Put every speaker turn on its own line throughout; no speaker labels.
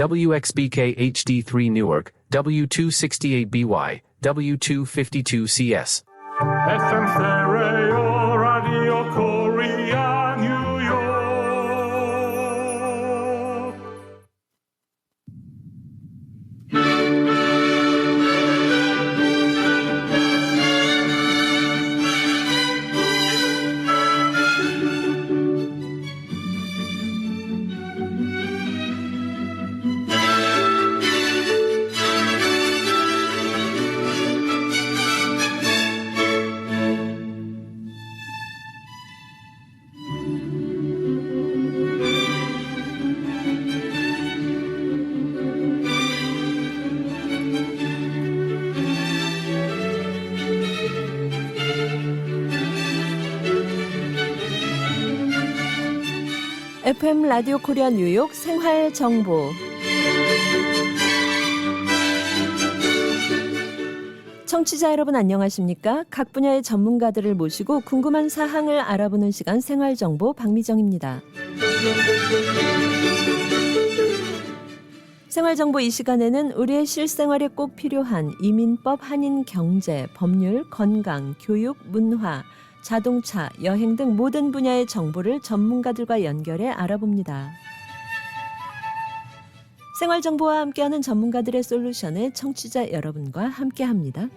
WXBK HD3 Newark, W268BY, W252CS.
FM Stereo Radio Korea 뉴욕.
FM 라디오 코리아 뉴욕 생활 정보. 청취자 여러분 안녕하십니까? 각 분야의 전문가들을 모시고 궁금한 사항을 알아보는 시간 생활 정보 박미정입니다. 생활 정보 이 시간에는 우리의 실생활에 꼭 필요한 이민법, 한인 경제, 법률, 건강, 교육, 문화, 자동차, 여행 등 모든 분야의 정보를 전문가들과 연결해 알아봅니다. 생활정보와 함께하는 전문가들의 솔루션에 청취자 여러분과 함께합니다.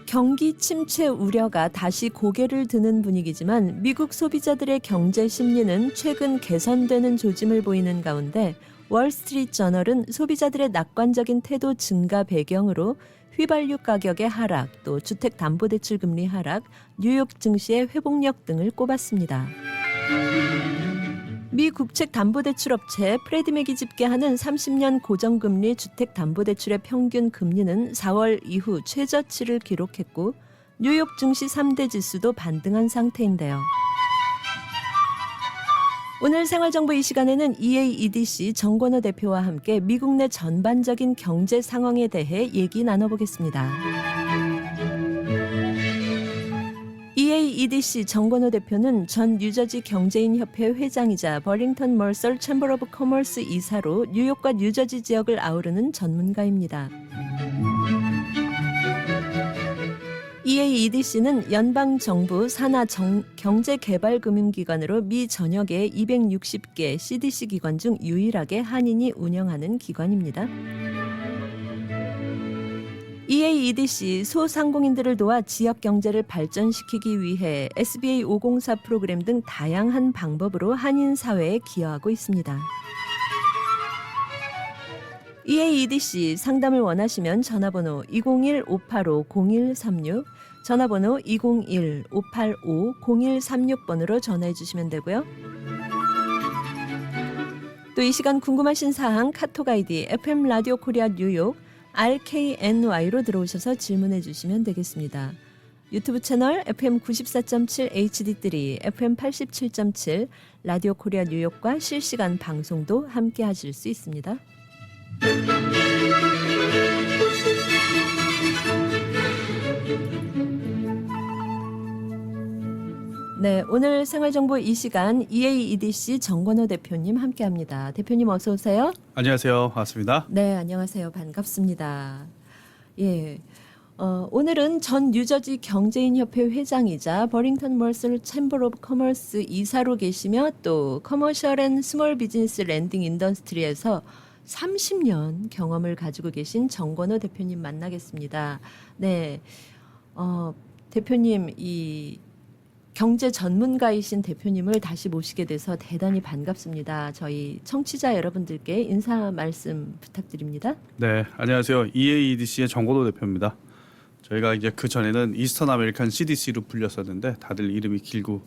경기 침체 우려가 다시 고개를 드는 분위기지만 미국 소비자들의 경제 심리는 최근 개선되는 조짐을 보이는 가운데 월스트리트 저널은 소비자들의 낙관적인 태도 증가 배경으로 휘발유 가격의 하락, 또 주택담보대출 금리 하락, 뉴욕 증시의 회복력 등을 꼽았습니다. 미 국책담보대출업체 프레디맥이 집계하는 30년 고정금리 주택담보대출의 평균 금리는 4월 이후 최저치를 기록했고 뉴욕 증시 3대 지수도 반등한 상태인데요. 오늘 생활정보 이 시간에는 EAEDC 정권호 대표와 함께 미국 내 전반적인 경제 상황에 대해 얘기 나눠보겠습니다. EAEDC 정권호 대표는 전 뉴저지 경제인협회 회장이자 버링턴 머설 챔버 오브 커머스 이사로 뉴욕과 뉴저지 지역을 아우르는 전문가입니다. EAEDC는 연방정부 산하 경제개발금융기관으로 미 전역의 260개 CDC 기관 중 유일하게 한인이 운영하는 기관입니다. EAEDC 소상공인들을 도와 지역 경제를 발전시키기 위해 SBA 504 프로그램 등 다양한 방법으로 한인 사회에 기여하고 있습니다. EAEDC 상담을 원하시면 전화번호 201-585-0136, 전화번호 201-585-0136번으로 전화해 주시면 되고요. 또 이 시간 궁금하신 사항 카톡 아이디 FM 라디오 코리아 뉴욕 RKNY로 들어오셔서 질문해 주시면 되겠습니다. 유튜브 채널 FM 94.7 HD3, FM 87.7 라디오 코리아 뉴욕과 실시간 방송도 함께 하실 수 있습니다. 네, 오늘 생활정보 이 시간 EAEDC 정권호 대표님 함께합니다. 대표님 어서 오세요.
안녕하세요. 반갑습니다.
네, 안녕하세요. 반갑습니다. 예, 오늘은 전 뉴저지 경제인협회 회장이자 버링턴 머설 챔버 오브 커머스 이사로 계시며 또 커머셜 앤 스몰 비즈니스 랜딩 인더스트리에서 30년 경험을 가지고 계신 정권호 대표님 만나겠습니다. 네, 대표님 이 경제 전문가이신 대표님을 다시 모시게 돼서 대단히 반갑습니다. 저희 청취자 여러분들께 인사 말씀 부탁드립니다.
네, 안녕하세요. EAEDC의 정권호 대표입니다. 저희가 이제 그 전에는 이스턴 아메리칸 CDC로 불렸었는데 다들 이름이 길고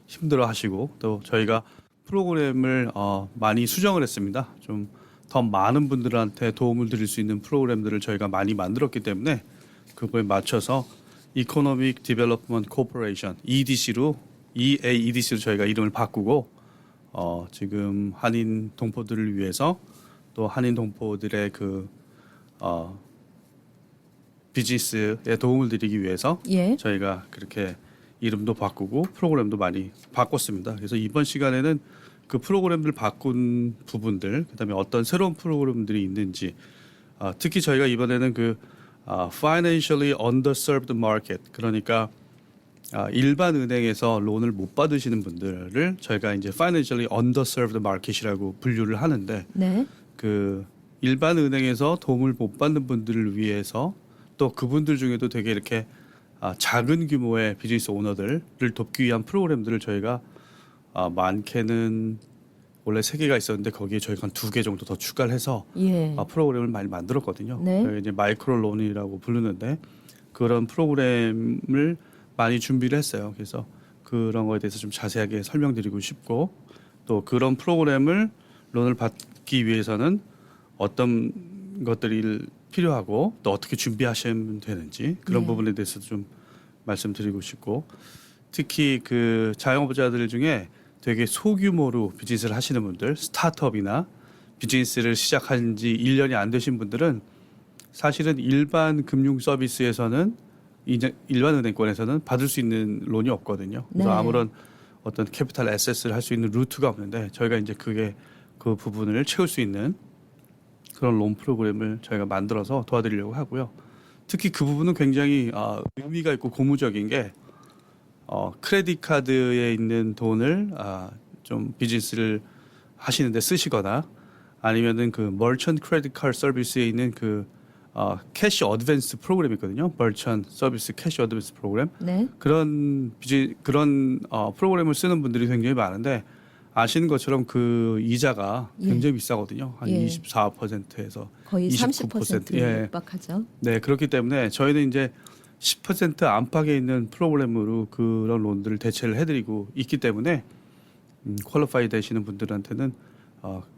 힘들어하시고 또 저희가 프로그램을 많이 수정을 했습니다. 좀 더 많은 분들한테 도움을 드릴 수 있는 프로그램들을 저희가 많이 만들었기 때문에 그거에 맞춰서 Economic Development Corporation EAEDC로 저희가 이름을 바꾸고 지금 한인 동포들을 위해서 또 한인 동포들의 그 비즈니스에 도움을 드리기 위해서
예.
저희가 그렇게 이름도 바꾸고 프로그램도 많이 바꿨습니다. 그래서 이번 시간에는 그 프로그램들 바꾼 부분들, 그다음에 어떤 새로운 프로그램들이 있는지, 특히 저희가 이번에는 그 financially underserved market, 그러니까 일반 은행에서 론을 못 받으시는 분들을 저희가 이제 financially underserved market이라고 분류를 하는데,
네.
그 일반 은행에서 도움을 못 받는 분들을 위해서 또 그분들 중에도 되게 이렇게 작은 규모의 비즈니스 오너들을 돕기 위한 프로그램들을 저희가 많게는 원래 3개가 있었는데 거기에 저희가 한 2개 정도 더 추가를 해서
예.
프로그램을 많이 만들었거든요.
네.
저희가 이제 마이크로 론이라고 부르는데 그런 프로그램을 많이 준비를 했어요. 그래서 그런 거에 대해서 좀 자세하게 설명드리고 싶고, 또 그런 프로그램을 론을 받기 위해서는 어떤 것들이 필요하고 또 어떻게 준비하시면 되는지 그런
네.
부분에 대해서 좀 말씀드리고 싶고, 특히 그 자영업자들 중에 되게 소규모로 비즈니스를 하시는 분들, 스타트업이나 비즈니스를 시작한 지 1년이 안 되신 분들은 사실은 일반 금융 서비스에서는 일반 은행권에서는 받을 수 있는 론이 없거든요. 그래서
네.
아무런 어떤 캐피탈 애셋을 할 수 있는 루트가 없는데 저희가 이제 그 부분을 채울 수 있는 그런 론 프로그램을 저희가 만들어서 도와드리려고 하고요. 특히 그 부분은 굉장히 의미가 있고 고무적인 게 크레딧 카드에 있는 돈을 좀 비즈니스를 하시는데 쓰시거나 아니면은 그 머천트 크레딧 카드 서비스에 있는 그 캐시 어드밴스 프로그램이 있거든요. 머천트 서비스 캐시 어드밴스 프로그램.
네.
그런 프로그램을 쓰는 분들이 굉장히 많은데 아시는 것처럼 그 이자가
예.
굉장히 비싸거든요. 한
예.
24%에서
거의
29%.
30%에
예.
육박하죠.
네, 그렇기 때문에 저희는 이제 10% 안팎에 있는 프로그램으로 그런 론들을 대체를 해드리고 있기 때문에 퀄리파이 되시는 분들한테는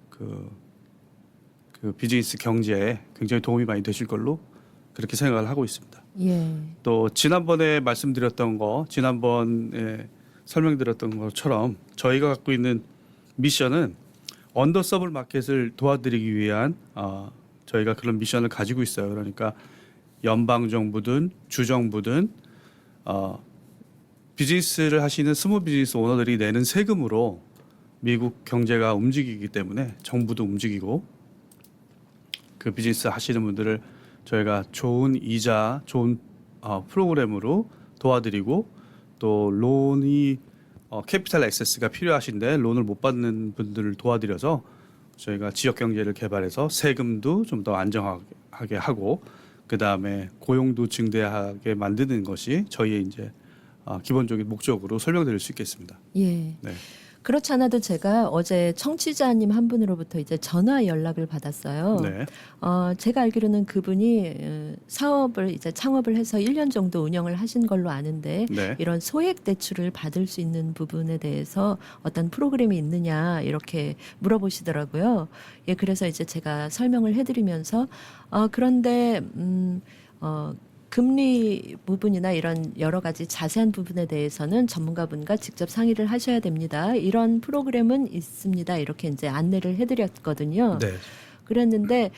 그 비즈니스 경제에 굉장히 도움이 많이 되실 걸로 그렇게 생각을 하고 있습니다.
예.
또 지난번에 말씀드렸던 거, 지난번에 설명드렸던 것처럼 저희가 갖고 있는 미션은 언더서블 마켓을 도와드리기 위한 저희가 그런 미션을 가지고 있어요. 그러니까 연방 정부든 주정부든 비즈니스를 하시는 스몰 비즈니스 오너들이 내는 세금으로 미국 경제가 움직이기 때문에 정부도 움직이고 그 비즈니스 하시는 분들을 저희가 좋은 이자, 좋은 프로그램으로 도와드리고 또 론이 캐피탈 액세스가 필요하신데 론을 못 받는 분들을 도와드려서 저희가 지역 경제를 개발해서 세금도 좀 더 안정하게 하고 그 다음에 고용도 증대하게 만드는 것이 저희의 이제 기본적인 목적으로 설명드릴 수 있겠습니다.
예.
네.
그렇지 않아도 제가 어제 청취자님 한 분으로부터 이제 전화 연락을 받았어요.
네.
제가 알기로는 그분이 사업을 이제 창업을 해서 1년 정도 운영을 하신 걸로 아는데
네.
이런 소액 대출을 받을 수 있는 부분에 대해서 어떤 프로그램이 있느냐 이렇게 물어보시더라고요. 예, 그래서 이제 제가 설명을 해드리면서 그런데 금리 부분이나 이런 여러 가지 자세한 부분에 대해서는 전문가분과 직접 상의를 하셔야 됩니다. 이런 프로그램은 있습니다. 이렇게 이제 안내를 해드렸거든요.
네.
그랬는데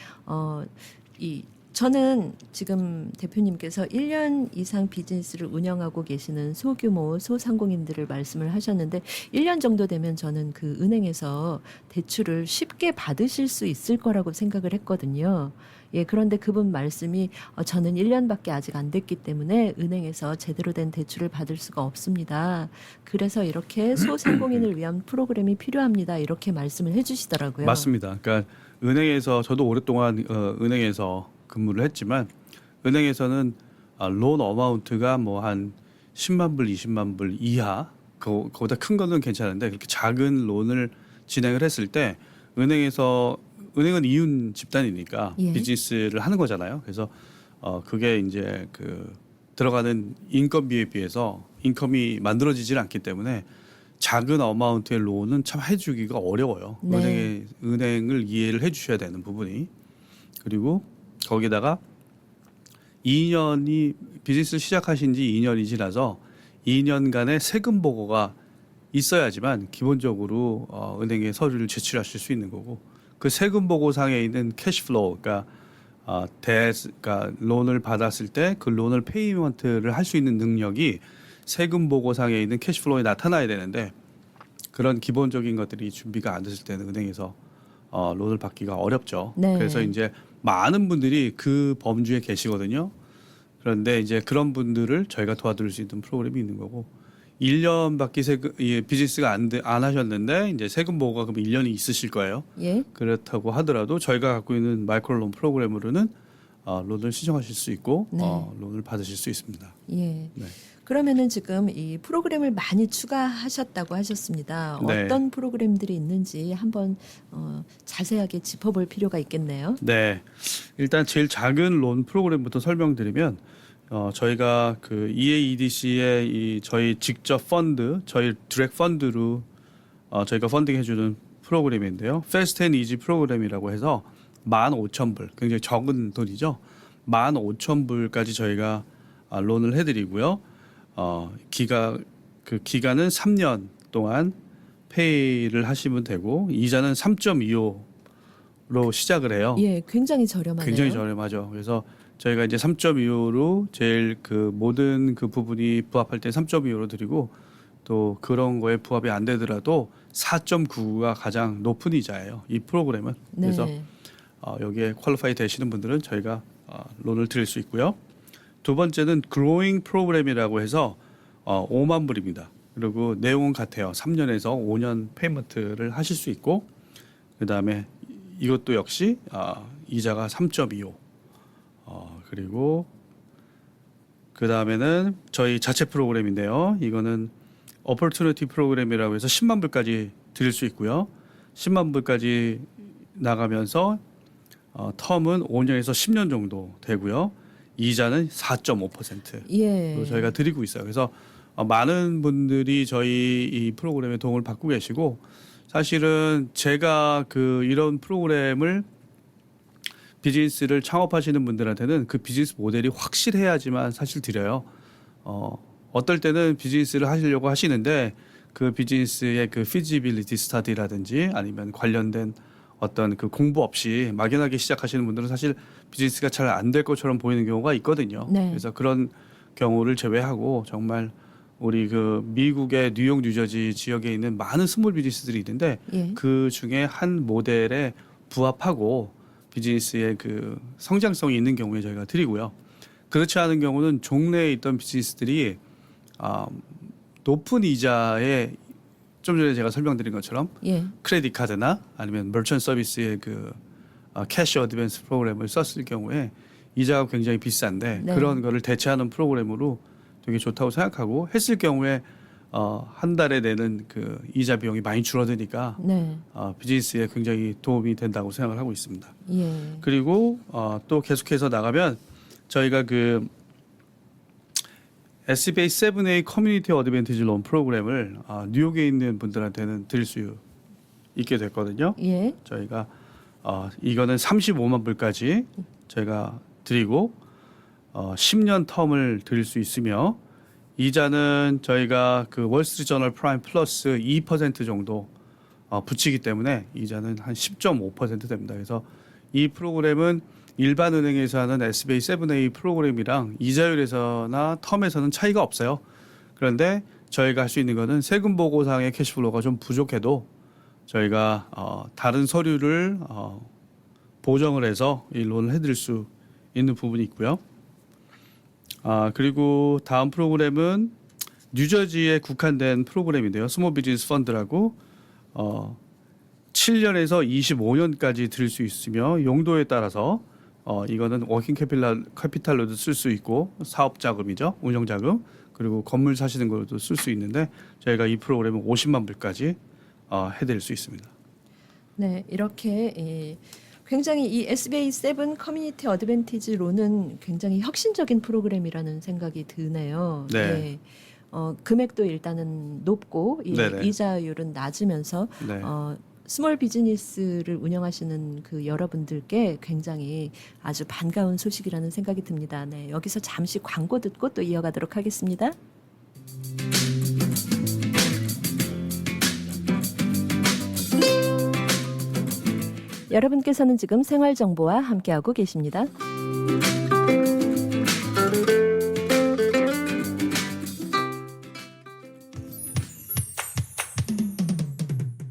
저는 지금 대표님께서 1년 이상 비즈니스를 운영하고 계시는 소규모 소상공인들을 말씀을 하셨는데 1년 정도 되면 저는 그 은행에서 대출을 쉽게 받으실 수 있을 거라고 생각을 했거든요. 예, 그런데 그분 말씀이 저는 1년밖에 아직 안 됐기 때문에 은행에서 제대로 된 대출을 받을 수가 없습니다. 그래서 이렇게 소상공인을 위한 프로그램이 필요합니다. 이렇게 말씀을 해주시더라고요.
맞습니다. 그러니까 은행에서 저도 오랫동안 은행에서 근무를 했지만 은행에서는 론 어마운트가 뭐 한 10만 불, 20만 불 이하 그거보다 큰 거는 괜찮은데 그렇게 작은 론을 진행을 했을 때 은행은 이윤 집단이니까
예.
비즈니스를 하는 거잖아요. 그래서 그게 이제 그 들어가는 인건비에 비해서 인컴이 만들어지질 않기 때문에 작은 어마운트의 론은 참 해주기가 어려워요.
네.
은행을 이해를 해주셔야 되는 부분이. 그리고 거기다가 2년이 비즈니스 시작하신 지 2년이 지나서 2년간의 세금 보고가 있어야지만 기본적으로 은행에 서류를 제출하실 수 있는 거고 그 세금 보고상에 있는 캐시플로우, 그러니까 론을 받았을 때 그 론을 페이먼트를 할 수 있는 능력이 세금 보고상에 있는 캐시플로우에 나타나야 되는데 그런 기본적인 것들이 준비가 안 됐을 때는 은행에서 론을 받기가 어렵죠.
네.
그래서 이제 많은 분들이 그 범주에 계시거든요. 그런데 이제 그런 분들을 저희가 도와드릴 수 있는 프로그램이 있는 거고 1년밖에 비즈니스가 안 하셨는데 이제 세금 보고가 그럼 1년이 있으실 거예요.
예.
그렇다고 하더라도 저희가 갖고 있는 마이크로론 프로그램으로는 론을 신청하실 수 있고
네.
론을 받으실 수 있습니다.
예.
네.
그러면은 지금 이 프로그램을 많이 추가하셨다고 하셨습니다.
네.
어떤 프로그램들이 있는지 한번 자세하게 짚어볼 필요가 있겠네요.
네, 일단 제일 작은 론 프로그램부터 설명드리면 저희가 그 EAEDC의 이 저희 직접 펀드, 저희 디렉트 펀드로 저희가 펀딩해주는 프로그램인데요. Fast and Easy 프로그램이라고 해서 15,000불, 굉장히 적은 돈이죠. 15,000불까지 저희가 론을 해드리고요. 기간은 3년 동안 페이를 하시면 되고 이자는 3.25로 시작을 해요.
예, 굉장히 저렴하네요.
굉장히 저렴하죠. 그래서 저희가 이제 3.25로 제일 그 모든 그 부분이 부합할 때 3.25로 드리고 또 그런 거에 부합이 안 되더라도 4.9가 가장 높은 이자예요. 이 프로그램은.
네.
그래서 여기에 퀄리파이 되시는 분들은 저희가 론을 드릴 수 있고요. 두 번째는 그로잉 프로그램이라고 해서 5만 불입니다. 그리고 내용은 같아요. 3년에서 5년 페이먼트를 하실 수 있고 그다음에 이것도 역시 이자가 3.25. 그리고 그다음에는 저희 자체 프로그램인데요. 이거는 어퍼튜니티 프로그램이라고 해서 10만 불까지 드릴 수 있고요. 10만 불까지 나가면서 텀은 5년에서 10년 정도 되고요. 이자는 4.5%로
예.
저희가 드리고 있어요. 그래서 많은 분들이 저희 이 프로그램에 도움을 받고 계시고 사실은 제가 이런 프로그램을 비즈니스를 창업하시는 분들한테는 그 비즈니스 모델이 확실해야지만 사실 드려요. 어떨 때는 비즈니스를 하시려고 하시는데 그 비즈니스의 그 feasibility study라든지 아니면 관련된 어떤 그 공부 없이 막연하게 시작하시는 분들은 사실 비즈니스가 잘 안 될 것처럼 보이는 경우가 있거든요.
네.
그래서 그런 경우를 제외하고 정말 우리 그 미국의 뉴욕, 뉴저지 지역에 있는 많은 스몰 비즈니스들이 있는데
예.
그 중에 한 모델에 부합하고 비즈니스의 그 성장성이 있는 경우에 저희가 드리고요. 그렇지 않은 경우는 종래에 있던 비즈니스들이 높은 이자에 좀 전에 제가 설명드린 것처럼
예.
크레딧 카드나 아니면 머천트 서비스의 그 캐시 어드밴스 프로그램을 썼을 경우에 이자가 굉장히 비싼데
네.
그런 거를 대체하는 프로그램으로 되게 좋다고 생각하고 했을 경우에 한 달에 내는 그 이자 비용이 많이 줄어드니까
네.
비즈니스에 굉장히 도움이 된다고 생각을 하고 있습니다.
예.
그리고 또 계속해서 나가면 저희가 그 SBA 7A 커뮤니티 어드밴티지 론 프로그램을 뉴욕에 있는 분들한테는 드릴 수 있게 됐거든요.
예.
저희가 이거는 35만 불까지 저희가 드리고 10년 텀을 드릴 수 있으며 이자는 저희가 그 월스트리트저널 프라임 플러스 2% 정도 붙이기 때문에 이자는 한 10.5% 됩니다. 그래서 이 프로그램은 일반 은행에서 하는 SBA 7A 프로그램이랑 이자율에서나 텀에서는 차이가 없어요. 그런데 저희가 할 수 있는 거는 세금 보고상의 캐시플로우가 좀 부족해도 저희가 다른 서류를 보정을 해서 이 론을 해드릴 수 있는 부분이 있고요. 그리고 다음 프로그램은 뉴저지에 국한된 프로그램인데요. 스몰 비즈니스 펀드라고 7년에서 25년까지 드릴 수 있으며 용도에 따라서 이거는 워킹 캐피탈로도 쓸 수 있고 사업 자금이죠. 운영 자금. 그리고 건물 사시는 것도 쓸 수 있는데 저희가 이 프로그램은 50만 불까지 해드릴 수 있습니다.
네, 이렇게 굉장히 이 SBA 7 커뮤니티 어드밴티지 론은 굉장히 혁신적인 프로그램이라는 생각이 드네요.
네.
예. 금액도 일단은 높고
네네.
이자율은 낮으면서
네.
스몰 비즈니스를 운영하시는 그 여러분들께 굉장히 아주 반가운 소식이라는 생각이 듭니다. 네, 여기서 잠시 광고 듣고 또 이어가도록 하겠습니다. 여러분께서는 지금 생활정보와 함께하고 계십니다.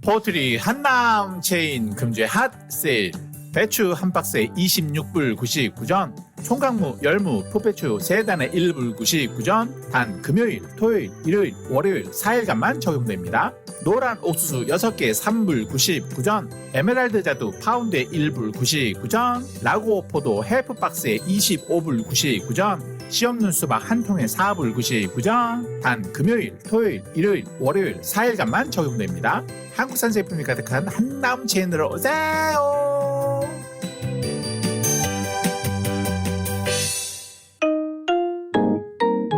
포트리 한남 체인 금주의 핫 세일. 배추 한 박스에 26불 99전, 총각무, 열무, 풋배추 3단에 1불 99전, 단 금요일, 토요일, 일요일, 월요일 4일간만 적용됩니다. 노란 옥수수 6개 3불 99전, 에메랄드 자두 파운드에 1불 99전, 라고 포도 헬프 박스에 25불 99전, 씨 없는 수박 한 통에 4불 99전, 단 금요일, 토요일, 일요일, 월요일 4일간만 적용됩니다. 한국산 제품이 가득한 한남 체인으로 오세요.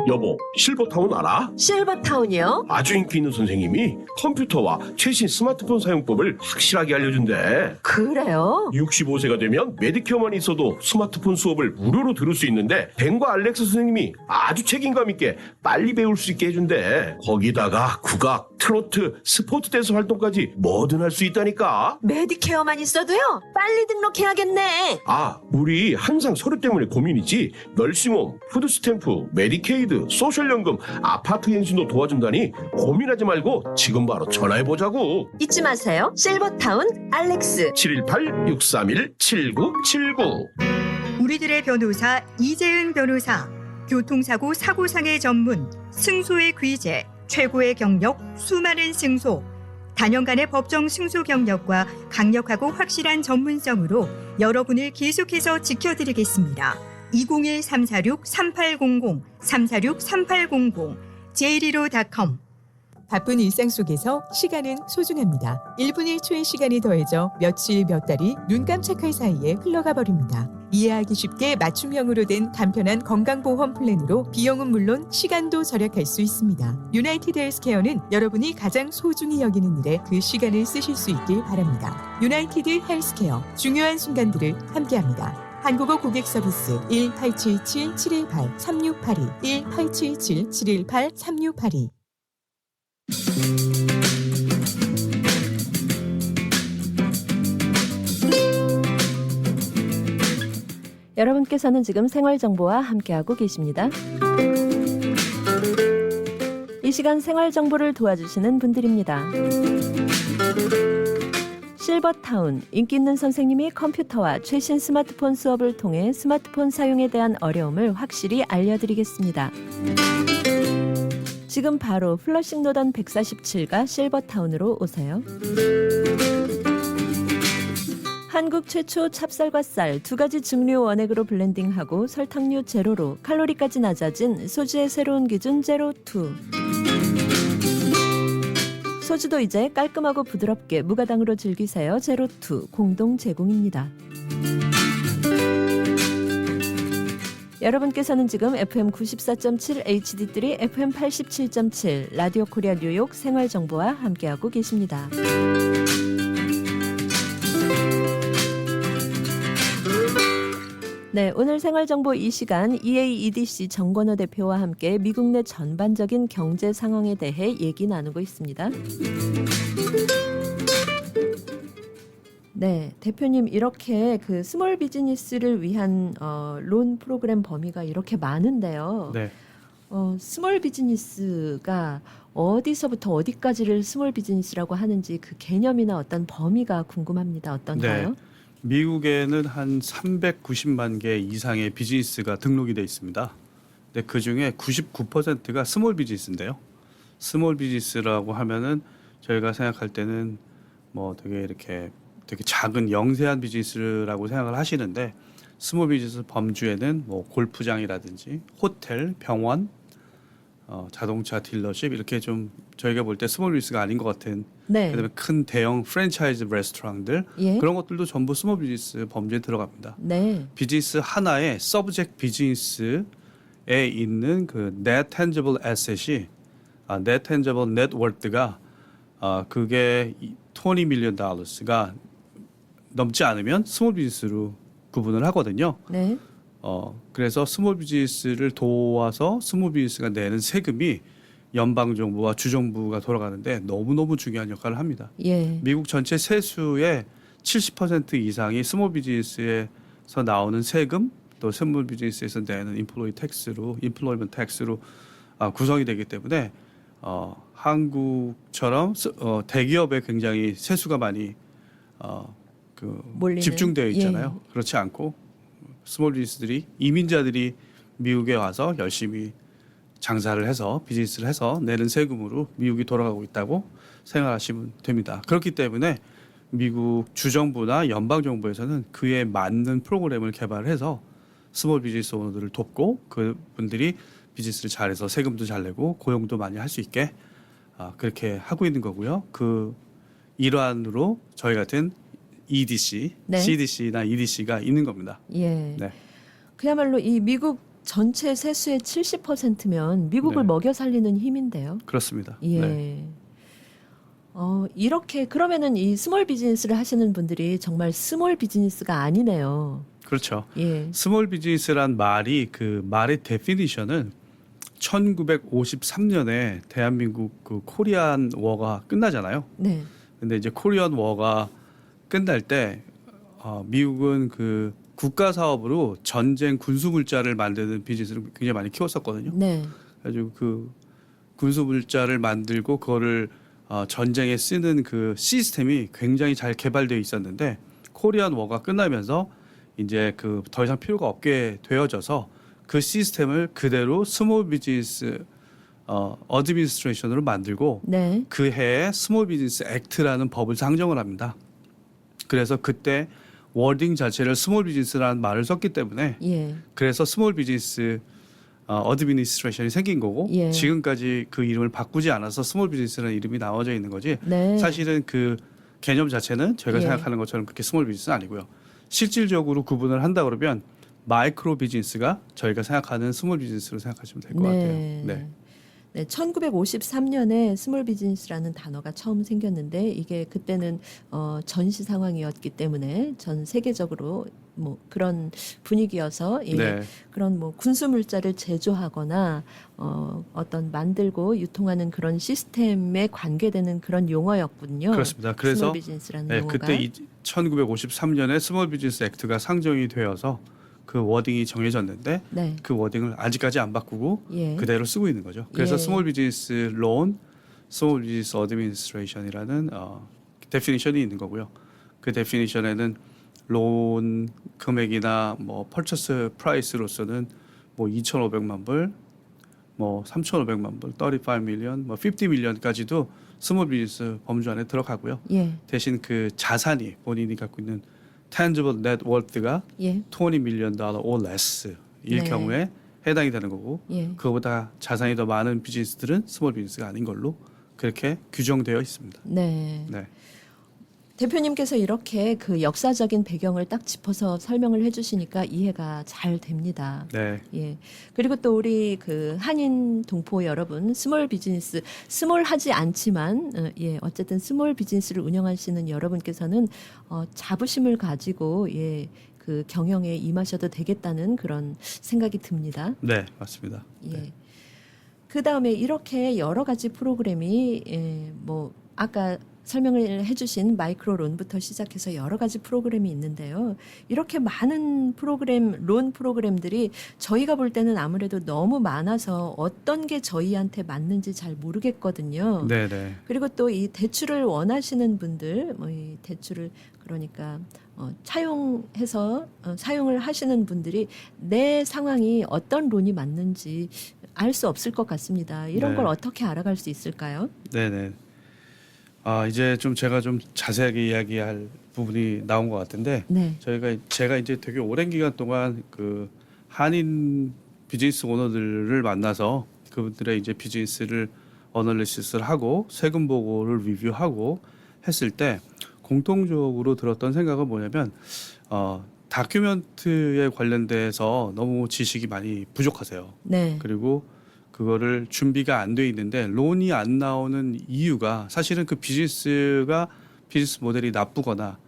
여보, 실버타운 알아?
실버타운이요?
아주 인기 있는 선생님이 컴퓨터와 최신 스마트폰 사용법을 확실하게 알려준대.
그래요?
65세가 되면 메디케어만 있어도 스마트폰 수업을 무료로 들을 수 있는데 벤과 알렉스 선생님이 아주 책임감 있게 빨리 배울 수 있게 해준대. 거기다가 국악, 트로트, 스포츠 댄스 활동까지 뭐든 할 수 있다니까.
메디케어만 있어도요? 빨리 등록해야겠네.
아, 우리 항상 서류 때문에 고민이지. 널싱홈, 푸드스탬프, 메디케이드, 소셜연금, 아파트 갱신도 도와준다니 고민하지 말고 지금 바로 전화해보자고.
잊지 마세요. 실버타운 알렉스
718-631-7979.
우리들의 변호사 이재은 변호사. 교통사고 사고상해 전문, 승소의 귀재, 최고의 경력, 수많은 승소. 단연간의 법정 승소 경력과 강력하고 확실한 전문성으로 여러분을 계속해서 지켜드리겠습니다. 201-346-3800, 346-3800, j125.com.
바쁜 일상 속에서 시간은 소중합니다. 1분 1초의 시간이 더해져 며칠 몇 달이 눈 깜짝할 사이에 흘러가 버립니다. 이해하기 쉽게 맞춤형으로 된 간편한 건강보험 플랜으로 비용은 물론 시간도 절약할 수 있습니다. 유나이티드 헬스케어는 여러분이 가장 소중히 여기는 일에 그 시간을 쓰실 수 있길 바랍니다. 유나이티드 헬스케어, 중요한 순간들을 함께합니다. 한국어 고객 서비스 1877-718-3682, 1877-718-3682.
여러분께서는 지금 생활정보와 함께하고 계십니다. 이 시간 생활정보를 도와주시는 분들입니다. 실버타운, 인기 있는 선생님이 컴퓨터와 최신 스마트폰 수업을 통해 스마트폰 사용에 대한 어려움을 확실히 알려드리겠습니다. 지금 바로 플러싱 노던 147가 실버타운으로 오세요. 한국 최초 찹쌀과 쌀 두 가지 증류 원액으로 블렌딩하고 설탕류 제로로 칼로리까지 낮아진 소주의 새로운 기준 제로2. 소주도 이제 깔끔하고 부드럽게 무가당으로 즐기세요. 제로2 공동 제공입니다. 여러분께서는 지금 FM 94.7 HD3, FM 87.7 라디오 코리아 뉴욕 생활정보와 함께하고 계십니다. 네, 오늘 생활정보 이 시간 EAEDC 정권호 대표와 함께 미국 내 전반적인 경제 상황에 대해 얘기 나누고 있습니다. 네, 대표님 이렇게 그 스몰 비즈니스를 위한 론 프로그램 범위가 이렇게 많은데요.
네.
스몰 비즈니스가 어디서부터 어디까지를 스몰 비즈니스라고 하는지 그 개념이나 어떤 범위가 궁금합니다. 어떤가요?
네. 미국에는 한 390만 개 이상의 비즈니스가 등록이 돼 있습니다. 근데 그 중에 99%가 스몰 비즈니스인데요. 스몰 비즈니스라고 하면은 저희가 생각할 때는 뭐 되게 작은 영세한 비즈니스라고 생각을 하시는데, 스몰 비즈니스 범주에는 뭐 골프장이라든지 호텔, 병원, 자동차 딜러십 이렇게 좀 저희가 볼 때 스몰 비즈니스가 아닌 것 같은,
네.
그다음에 큰 대형 프랜차이즈 레스토랑들,
예.
그런 것들도 전부 스몰 비즈니스 범주에 들어갑니다.
네.
비즈니스 하나의 서브젝트 비즈니스에 있는 그 net tangible asset이 net tangible net worth가 그게 $20 million가 넘지 않으면 스몰 비즈니스로 구분을 하거든요.
네.
그래서 스몰 비즈니스를 도와서 스몰 비즈니스가 내는 세금이 연방 정부와 주 정부가 돌아가는데 너무너무 중요한 역할을 합니다.
예.
미국 전체 세수의 70% 이상이 스몰 비즈니스에서 나오는 세금, 또 스몰 비즈니스에서 내는 임플로이먼트 텍스로 구성이 되기 때문에 한국처럼 대기업에 굉장히 세수가 많이
몰리는?
집중되어 있잖아요. 그렇지 않고 스몰 비즈니스들이 이민자들이 미국에 와서 열심히 장사를 해서 비즈니스를 해서 내는 세금으로 미국이 돌아가고 있다고 생각하시면 됩니다. 그렇기 때문에 미국 주정부나 연방 정부에서는 그에 맞는 프로그램을 개발해서 스몰 비즈니스 오너들을 돕고 그분들이 비즈니스를 잘해서 세금도 잘 내고 고용도 많이 할 수 있게 그렇게 하고 있는 거고요. 그 일환으로 저희 같은 EDC,
네.
CDC나 EDC가 있는 겁니다.
예.
네.
그야말로 이 미국 전체 세수의 70%면 미국을
네.
먹여 살리는 힘인데요.
그렇습니다.
예.
네.
이렇게 그러면은 이 스몰 비즈니스를 하시는 분들이 정말 스몰 비즈니스가 아니네요.
그렇죠.
예.
스몰 비즈니스란 말이 그 말의 데피니션은 1953년에 대한민국 그 코리안 워가 끝나잖아요.
네.
근데 이제 코리안 워가 끝날 때 미국은 그 국가 사업으로 전쟁 군수 물자를 만드는 비즈니스를 굉장히 많이 키웠었거든요.
네.
그래가지고 그 군수 물자를 만들고 그거를 전쟁에 쓰는 그 시스템이 굉장히 잘 개발되어 있었는데 코리안 워가 끝나면서 이제 그 더 이상 필요가 없게 되어져서 그 시스템을 그대로 스몰 비즈니스 어드미니스트레이션으로 만들고
네.
그 해에 스몰 비즈니스 액트라는 법을 상정을 합니다. 그래서 그때 워딩 자체를 스몰 비즈니스라는 말을 썼기 때문에
예.
그래서 스몰 비즈니스 어드미니스트레이션이 생긴 거고
예.
지금까지 그 이름을 바꾸지 않아서 스몰 비즈니스라는 이름이 나와져 있는 거지
네.
사실은 그 개념 자체는 저희가
예.
생각하는 것처럼 그렇게 스몰 비즈니스는 아니고요. 실질적으로 구분을 한다 그러면 마이크로 비즈니스가 저희가 생각하는 스몰 비즈니스로 생각하시면 될 것 같아요. 네.
네, 1953년에 스몰 비즈니스라는 단어가 처음 생겼는데 이게 그때는 전시 상황이었기 때문에 전 세계적으로 뭐 그런 분위기여서 예,
네.
그런 뭐 군수 물자를 제조하거나 어떤 만들고 유통하는 그런 시스템에 관계되는 그런 용어였군요.
그렇습니다. 그래서
스몰 비즈니스라는
네,
용어가.
그때 1953년에 스몰 비즈니스 액트가 상정이 되어서 그 워딩이 정해졌는데
네.
그 워딩을 아직까지 안 바꾸고
예.
그대로 쓰고 있는 거죠. 그래서
예.
스몰 비즈니스 론, 스몰 비즈니스 어드미니스트레이션이라는 데피니션이 있는 거고요. 그 데피니션에는 론 금액이나 뭐 퍼처스 프라이스로서는 뭐 2,500만 불, 뭐 3,500만 불, 35 밀리언, 뭐 50 밀리언까지도 스몰 비즈니스 범주 안에 들어가고요.
예.
대신 그 자산이 본인이 갖고 있는 tangible net worth가
예.
$20 million or less 일
네.
경우에 해당이 되는 거고
예.
그거보다 자산이 더 많은 비즈니스들은 스몰 비즈니스가 아닌 걸로 그렇게 규정되어 있습니다.
네.
네.
대표님께서 이렇게 그 역사적인 배경을 딱 짚어서 설명을 해주시니까 이해가 잘 됩니다.
네.
예. 그리고 또 우리 그 한인 동포 여러분, 스몰 비즈니스, 스몰하지 않지만, 예, 어쨌든 스몰 비즈니스를 운영하시는 여러분께서는 자부심을 가지고, 예, 그 경영에 임하셔도 되겠다는 그런 생각이 듭니다.
네, 맞습니다.
예.
네.
그 다음에 이렇게 여러 가지 프로그램이, 예, 뭐, 아까 설명을 해주신 마이크로론부터 시작해서 여러 가지 프로그램이 있는데요. 이렇게 많은 프로그램, 론 프로그램들이 저희가 볼 때는 아무래도 너무 많아서 어떤 게 저희한테 맞는지 잘 모르겠거든요.
네, 네.
그리고 또 이 대출을 원하시는 분들, 뭐 이 대출을 그러니까 차용해서 사용을 하시는 분들이 내 상황이 어떤 론이 맞는지 알 수 없을 것 같습니다. 이런
네.
걸 어떻게 알아갈 수 있을까요?
네, 네. 이제 좀 제가 좀 자세하게 이야기할 부분이 나온 것 같은데
네.
제가 이제 되게 오랜 기간 동안 그 한인 비즈니스 오너들을 만나서 그분들의 이제 비즈니스를 어널리시스를 하고 세금 보고를 리뷰하고 했을 때 공통적으로 들었던 생각은 뭐냐면 다큐멘트에 관련돼서 너무 지식이 많이 부족하세요.
네.
그리고 그거를 준비가 안 돼 있는데 론이 안 나오는 이유가 사실은 그 비즈니스가 비즈니스 모델이 나쁘거나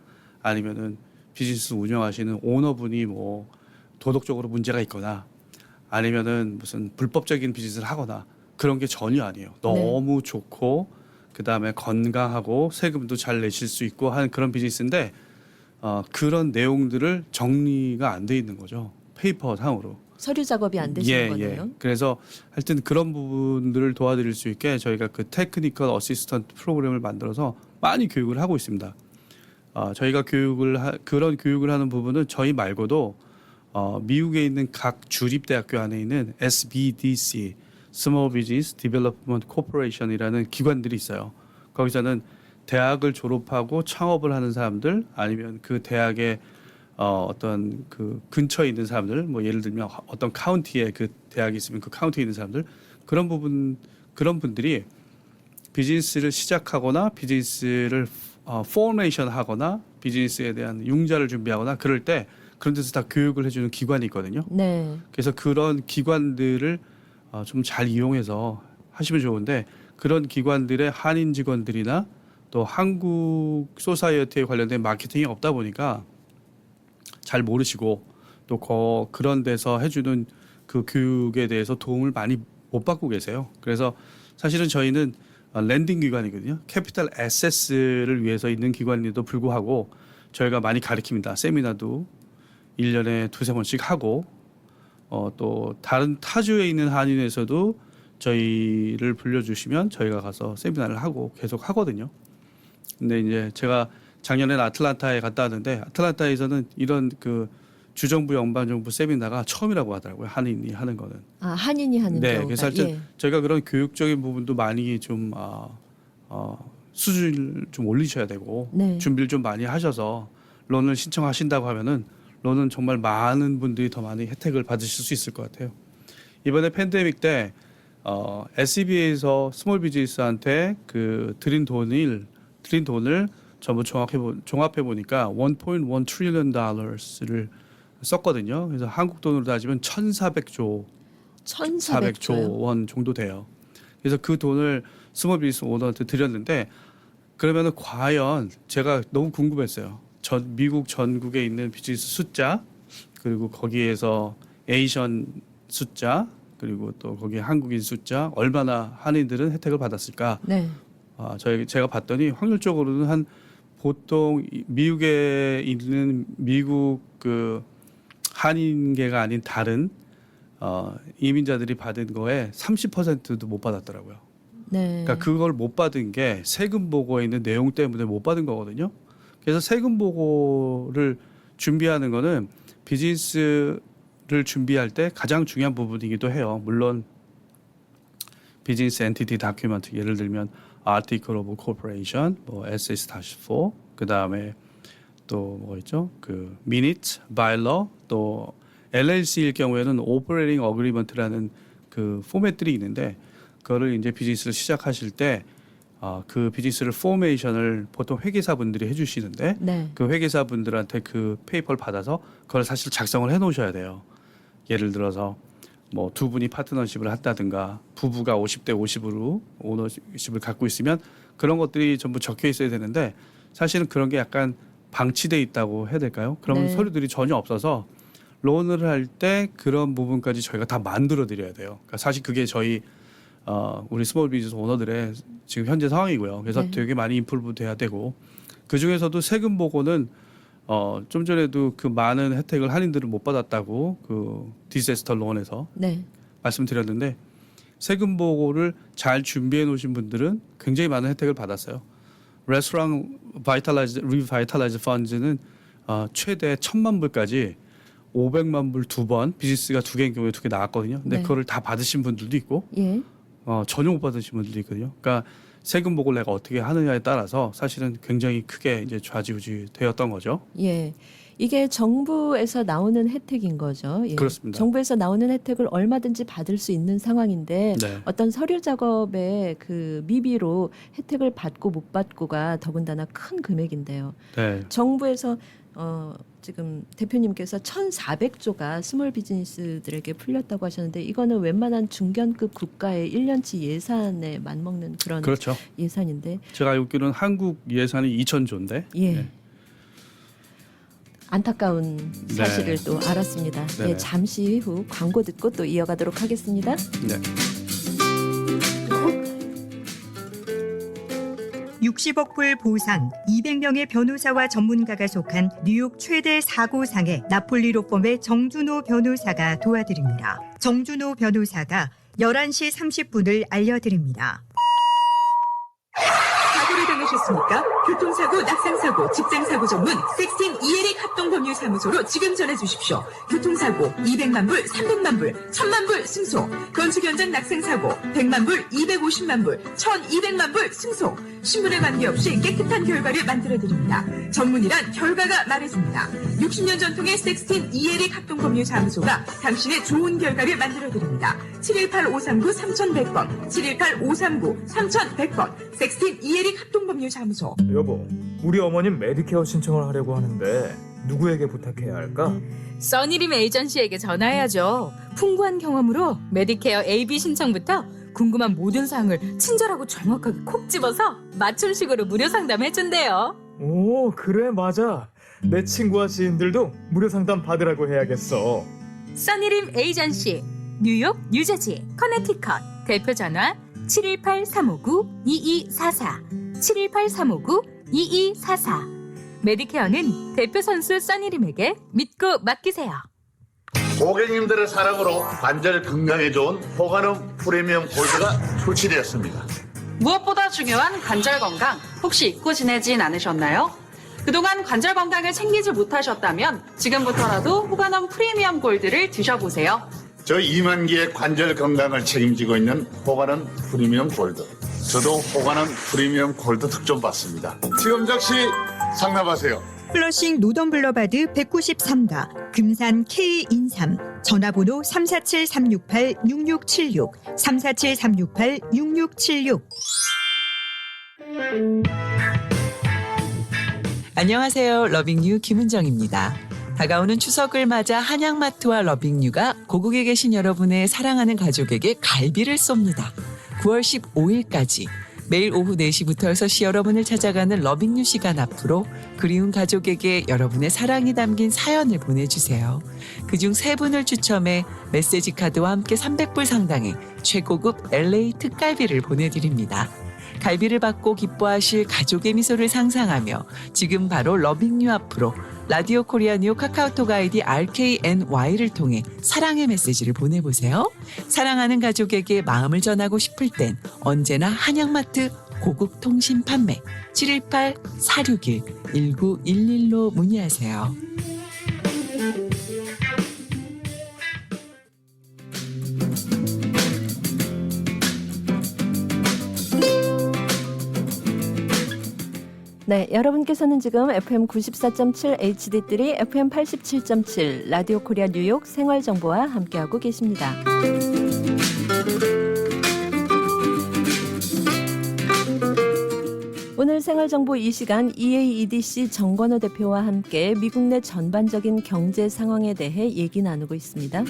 아니면은 비즈니스 운영하시는 오너분이 뭐 도덕적으로 문제가 있거나 아니면은 무슨 불법적인 비즈니스를 하거나 그런 게 전혀 아니에요. 너무 좋고 그다음에 건강하고 세금도 잘 내실 수 있고 하는 그런 비즈니스인데 그런 내용들을 정리가 안 돼 있는 거죠. 페이퍼 상으로.
서류 작업이 안 되시는 거네요.
그래서 하여튼 그런 부분들을 도와드릴 수 있게 저희가 그 테크니컬 어시스턴트 프로그램을 만들어서 많이 교육을 하고 있습니다. 저희가 그런 교육을 하는 부분은 저희 말고도 미국에 있는 각 주립대학교 안에 있는 SBDC, Small Business Development Corporation이라는 기관들이 있어요. 거기서는 대학을 졸업하고 창업을 하는 사람들 아니면 그 대학의 어떤 그 근처에 있는 사람들, 뭐 예를 들면 어떤 카운티에 그 대학이 있으면 그 카운티에 있는 사람들 그런 분들이 비즈니스를 시작하거나 비즈니스를 포메이션 하거나 비즈니스에 대한 융자를 준비하거나 그럴 때 그런 데서 다 교육을 해주는 기관이 있거든요.
네.
그래서 그런 기관들을 좀 잘 이용해서 하시면 좋은데 그런 기관들의 한인 직원들이나 또 한국 소사이어티에 관련된 마케팅이 없다 보니까 잘 모르시고 또 그런 데서 해주는 그 교육에 대해서 도움을 많이 못 받고 계세요. 그래서 사실은 저희는 랜딩 기관이거든요. 캐피탈 애세스를 위해서 있는 기관인데도 불구하고 저희가 많이 가르칩니다. 세미나도 1년에 2-3번씩 하고 또 다른 타주에 있는 한인에서도 저희를 불러주시면 저희가 가서 세미나를 하고 계속 하거든요. 근데 이제 제가 작년에는 아틀란타에 갔다 왔는데 아틀란타에서는 이런 그 주정부 연방정부 세미나가 처음이라고 하더라고요. 한인이 하는 거는.
한인이 하는
네,
경우가.
그래서 저희가 그런 교육적인 부분도 많이 좀 수준을 좀 올리셔야 되고
네.
준비를 좀 많이 하셔서 론을 신청하신다고 하면은 론은 정말 많은 분들이 더 많이 혜택을 받으실 수 있을 것 같아요. 이번에 팬데믹 때 SCB에서 스몰 비즈니스한테 그 드린 돈을 전부 종합해 보니까 1.1 트릴리언 달러를 썼거든요. 그래서 한국 돈으로 따지면 1,400조 원 정도 돼요. 그래서 그 돈을 스몰 비즈니스 오너한테 드렸는데 그러면은 과연 제가 너무 궁금했어요. 미국 전국에 있는 비즈니스 숫자 그리고 거기에서 에이션 숫자 그리고 또 거기 한국인 숫자 얼마나 한인들은 혜택을 받았을까?
네.
제가 봤더니 확률적으로는 한 보통 미국에 있는 미국 그 한인계가 아닌 다른 이민자들이 받은 거에 30%도 못 받았더라고요.
네.
그러니까 그걸 못 받은 게 세금 보고에 있는 내용 때문에 못 받은 거거든요. 그래서 세금 보고를 준비하는 거는 비즈니스를 준비할 때 가장 중요한 부분이기도 해요. 물론 비즈니스 엔티티 다큐멘트 예를 들면 Article of Corporation, 뭐 SS-4, 그 다음에 또 뭐 있죠? 그 Minutes, Bylaw, 또 LLC일 경우에는 Operating Agreement라는 그 포맷들이 있는데 그거를 이제 비즈니스를 시작하실 때 그 비즈니스를 포메이션을 보통 회계사분들이 해주시는데
네.
그 회계사분들한테 그 페이퍼를 받아서 그걸 사실 작성을 해놓으셔야 돼요. 예를 들어서 뭐 두 분이 파트너십을 한다든가 부부가 50대 50으로 오너십을 갖고 있으면 그런 것들이 전부 적혀 있어야 되는데 사실은 그런 게 약간 방치돼 있다고 해야 될까요? 그런
네.
서류들이 전혀 없어서 론을 할 때 그런 부분까지 저희가 다 만들어 드려야 돼요. 그러니까 사실 그게 저희 우리 스몰 비즈니스 오너들의 지금 현재 상황이고요. 그래서
네.
되게 많이 인프루브 돼야 되고 그 중에서도 세금 보고는 좀 전에도 그 많은 혜택을 한인들은 못 받았다고 그 디세스터 론에서
네.
말씀드렸는데 세금 보고를 잘 준비해 놓으신 분들은 굉장히 많은 혜택을 받았어요. 레스토랑 리바이탈라이즈 펀드는 최대 1,000만 불까지 500만 불 2번 비즈니스가 2개인 경우에 2개 나왔거든요. 근데
네.
그거를 다 받으신 분들도 있고
예.
전혀 못 받으신 분들도 있거든요. 그러니까 세금 보고를 내가 어떻게 하느냐에 따라서 사실은 굉장히 크게 이제 좌지우지 되었던 거죠.
예. 이게 정부에서 나오는 혜택인 거죠. 예.
그렇습니다.
정부에서 나오는 혜택을 얼마든지 받을 수 있는 상황인데
네.
어떤 서류 작업의 그 미비로 혜택을 받고 못 받고가 더군다나 큰 금액인데요.
네.
정부에서 지금 대표님께서 1,400조가 스몰 비즈니스들에게 풀렸다고 하셨는데 이거는 웬만한 중견급 국가의 1년치 예산에 맞먹는 그런
그렇죠.
예산인데
제가 알고 있기로는 한국 예산이 2,000조인데.
예.
네.
안타까운 사실을 또 알았습니다.
네.
예, 잠시 후 광고 듣고 또 이어가도록 하겠습니다.
네.
60억 불 보상, 200명의 변호사와 전문가가 속한 뉴욕 최대 사고상의 나폴리 로펌의 정준호 변호사가 도와드립니다. 정준호 변호사가 11시 30분을 알려드립니다.
사고를 당하셨습니까? 교통사고, 낙상사고, 직장사고 전문 섹스틴 이에릭 합동법률사무소로 지금 전해주십시오. 교통사고 200만 불, 300만 불, 1000만 불 승소. 건축 현장 낙상사고 100만 불, 250만 불, 1200만 불 승소. 신분에 관계없이 깨끗한 결과를 만들어드립니다. 전문이란 결과가 말해줍니다. 60년 전통의 섹스틴 이에릭 합동법률사무소가 당신의 좋은 결과를 만들어드립니다. 718-539-3100번, 718-539-3100번, 섹스틴 이에릭 합동법률사무소.
여보, 우리 어머님 메디케어 신청을 하려고 하는데 누구에게 부탁해야 할까?
써니림 에이전시에게 전화해야죠. 풍부한 경험으로 메디케어 AB 신청부터 궁금한 모든 사항을 친절하고 정확하게 콕 집어서 맞춤식으로 무료 상담해준대요.
오, 그래, 맞아. 내 친구와 지인들도 무료 상담 받으라고 해야겠어.
써니림 에이전시, 뉴욕, 뉴저지, 커네티컷. 대표 전화 718-359-2244, 718-359-2244. 메디케어는 대표 선수 써니림에게 믿고 맡기세요.
고객님들의 사랑으로 관절 건강에 좋은 호가놈 프리미엄 골드가 출시되었습니다.
무엇보다 중요한 관절 건강, 혹시 잊고 지내진 않으셨나요? 그동안 관절 건강을 챙기지 못하셨다면 지금부터라도 호가놈 프리미엄 골드를 드셔보세요.
저희 2만 개의 관절 건강을 책임지고 있는 호가놈 프리미엄 골드. 저도 호가놈 프리미엄 골드 특종 받습니다. 지금 즉시 상담하세요.
플러싱 노던블러바드 193가, 금산 K인삼, 전화번호 347-368-6676, 347-368-6676.
안녕하세요. 러빙유 김은정입니다. 다가오는 추석을 맞아 한양마트와 러빙유가 고국에 계신 여러분의 사랑하는 가족에게 갈비를 쏩니다. 9월 15일까지 매일 오후 4시부터 6시 여러분을 찾아가는 러빙유 시간 앞으로 그리운 가족에게 여러분의 사랑이 담긴 사연을 보내주세요. 그중 3분을 추첨해 메시지 카드와 함께 300불 상당의 최고급 LA 특갈비를 보내드립니다. 갈비를 받고 기뻐하실 가족의 미소를 상상하며 지금 바로 러빙유 앞으로 라디오 코리아 뉴 카카오톡 아이디 RKNY를 통해 사랑의 메시지를 보내보세요. 사랑하는 가족에게 마음을 전하고 싶을 땐 언제나 한양마트 고급 통신 판매 718-461-1911로 문의하세요.
네, 여러분께서는 지금 FM 94.7 HD3, FM 87.7 라디오 코리아 뉴욕 생활정보와 함께하고 계십니다. 오늘 생활정보 이 시간 EAEDC 정관호 대표와 함께 미국 내 전반적인 경제 상황에 대해 얘기 나누고 있습니다.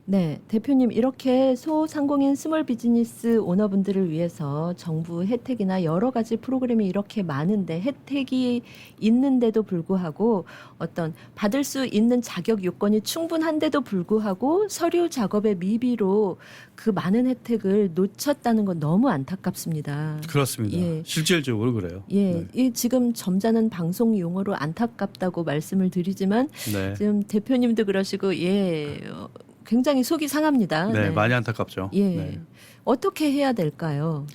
네, 대표님 이렇게 소상공인 스몰 비즈니스 오너분들을 위해서 정부 혜택이나 여러 가지 프로그램이 이렇게 많은데 혜택이 있는데도 불구하고 어떤 받을 수 있는 자격 요건이 충분한데도 불구하고 서류 작업의 미비로 그 많은 혜택을 놓쳤다는 건 너무 안타깝습니다.
그렇습니다.
예.
실질적으로 그래요.
예,
네.
이 지금 점잖은 방송 용어로 안타깝다고 말씀을 드리지만
네.
지금 대표님도 그러시고 굉장히 속이 상합니다.
네, 많이 안타깝죠.
예.
네.
어떻게 해야 될까요?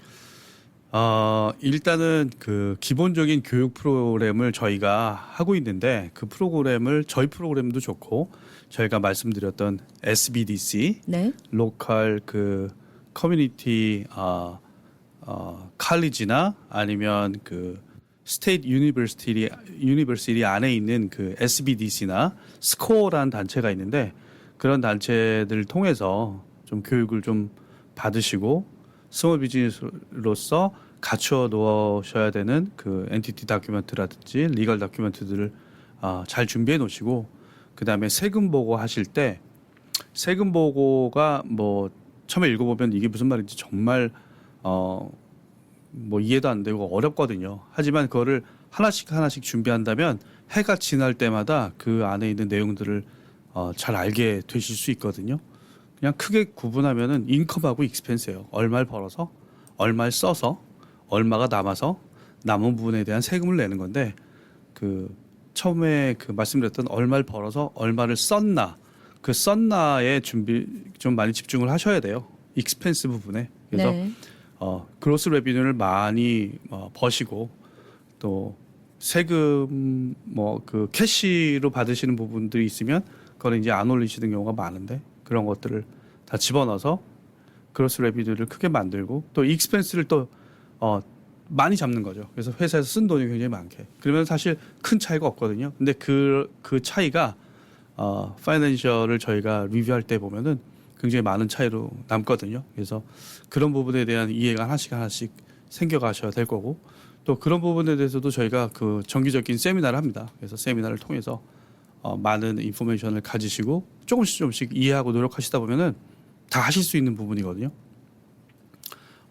일단은 그 기본적인 교육 프로그램을 저희가 하고 있는데 그 프로그램을 저희 프로그램도 좋고 저희가 말씀드렸던 SBDC,
네.
로컬 그 커뮤니티 칼리지나 아니면 그 스테이트 유니버시티 안에 있는 그 SBDC나 스코어라는 단체가 있는데 그런 단체들을 통해서 좀 교육을 좀 받으시고 스몰 비즈니스로서 갖추어 놓으셔야 되는 그 엔티티 다큐멘트라든지 리걸 다큐멘트들을 잘 준비해 놓으시고 그다음에 세금 보고 하실 때 세금 보고가 뭐 처음에 읽어보면 이게 무슨 말인지 정말 뭐 이해도 안 되고 어렵거든요. 하지만 그거를 하나씩 준비한다면 해가 지날 때마다 그 안에 있는 내용들을 잘 알게 되실 수 있거든요. 그냥 크게 구분하면은 인컴하고 익스펜스예요. 얼마를 벌어서, 얼마를 써서, 얼마가 남아서 남은 부분에 대한 세금을 내는 건데 그 처음에 그 말씀드렸던 얼마를 벌어서 얼마를 썼나 그 썼나에 준비 좀 많이 집중을 하셔야 돼요. 익스펜스 부분에. 그래서
네.
그로스 레비뉴를 많이 버시고 또 세금 뭐 그 캐시로 받으시는 부분들이 있으면 그걸 이제 안 올리시는 경우가 많은데 그런 것들을 다 집어넣어서 그로스 레비뉴를 크게 만들고 또 익스펜스를 또 많이 잡는 거죠. 그래서 회사에서 쓴 돈이 굉장히 많게. 그러면 사실 큰 차이가 없거든요. 근데 그 차이가 파이낸셜을 저희가 리뷰할 때 보면은 굉장히 많은 차이로 남거든요. 그래서 그런 부분에 대한 이해가 하나씩 생겨가셔야 될 거고 또 그런 부분에 대해서도 저희가 그 정기적인 세미나를 합니다. 그래서 세미나를 통해서 많은 인포메이션을 가지시고 조금씩 이해하고 노력하시다 보면은 다 하실 수 있는 부분이거든요.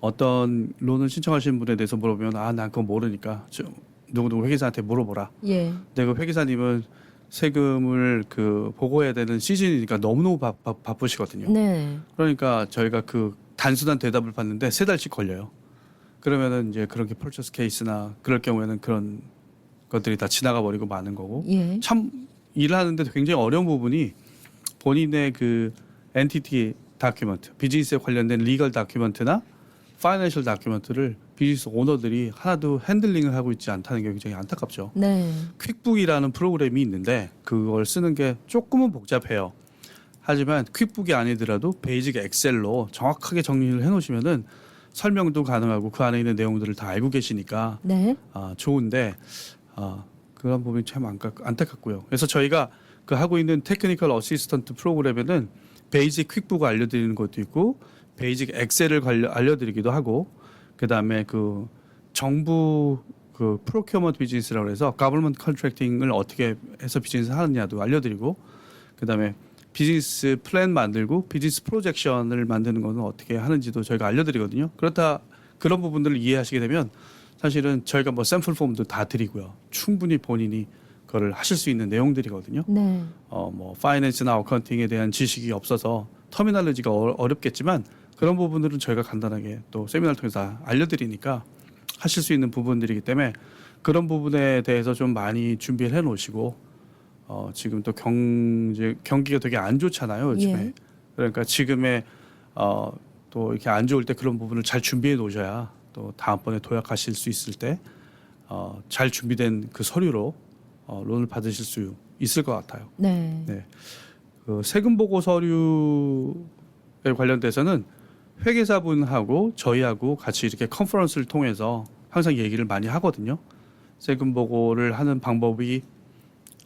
어떤 론을 신청하시는 분에 대해서 물어보면 난 그거 모르니까 누구 회계사한테 물어보라.
예.
근데 그 회계사님은 세금을 그 보고해야 되는 시즌이니까 너무너무 바쁘시거든요.
네.
그러니까 저희가 그 단순한 대답을 받는데 3달씩 걸려요. 그러면은 이제 그렇게 펄처스 케이스나 그럴 경우에는 그런 것들이 다 지나가 버리고 마는 거고.
예.
참 일하는데 굉장히 어려운 부분이 본인의 그 엔티티 다큐먼트, 비즈니스에 관련된 리걸 다큐먼트나 파이낸셜 다큐먼트를 비즈니스 오너들이 하나도 핸들링을 하고 있지 않다는 게 굉장히 안타깝죠.
네.
퀵북이라는 프로그램이 있는데 그걸 쓰는 게 조금은 복잡해요. 하지만 퀵북이 아니더라도 베이직 엑셀로 정확하게 정리를 해놓으시면은 설명도 가능하고 그 안에 있는 내용들을 다 알고 계시니까
네.
좋은데 그런 부분이 참 안타깝고요. 그래서 저희가 그 하고 있는 테크니컬 어시스턴트 프로그램에는 베이직 퀵북을 알려드리는 것도 있고 베이직 엑셀을 알려드리기도 하고 그다음에 그 정부 그 프로큐어먼트 비즈니스라고 해서 가버먼트 컨트랙팅을 어떻게 해서 비즈니스 하느냐도 알려드리고 그다음에 비즈니스 플랜 만들고 비즈니스 프로젝션을 만드는 거는 어떻게 하는지도 저희가 알려드리거든요. 그런 부분들을 이해하시게 되면 사실은 저희가 뭐 샘플 폼도 다 드리고요. 충분히 본인이 그거를 하실 수 있는 내용들이거든요.
네.
뭐 파이낸스나 어카운팅에 대한 지식이 없어서 터미널로지가 어렵겠지만 그런 부분들은 저희가 간단하게 또 세미나를 통해서 알려드리니까 하실 수 있는 부분들이기 때문에 그런 부분에 대해서 좀 많이 준비를 해 놓으시고 지금 또 경기가 되게 안 좋잖아요, 요즘에.
예.
그러니까 지금의 또 이렇게 안 좋을 때 그런 부분을 잘 준비해 놓으셔야 또 다음번에 도약하실 수 있을 때 잘 준비된 그 서류로 론을 받으실 수 있을 것 같아요.
네.
네. 그 세금 보고 서류에 관련돼서는 회계사분하고 저희하고 같이 이렇게 컨퍼런스를 통해서 항상 얘기를 많이 하거든요. 세금 보고를 하는 방법이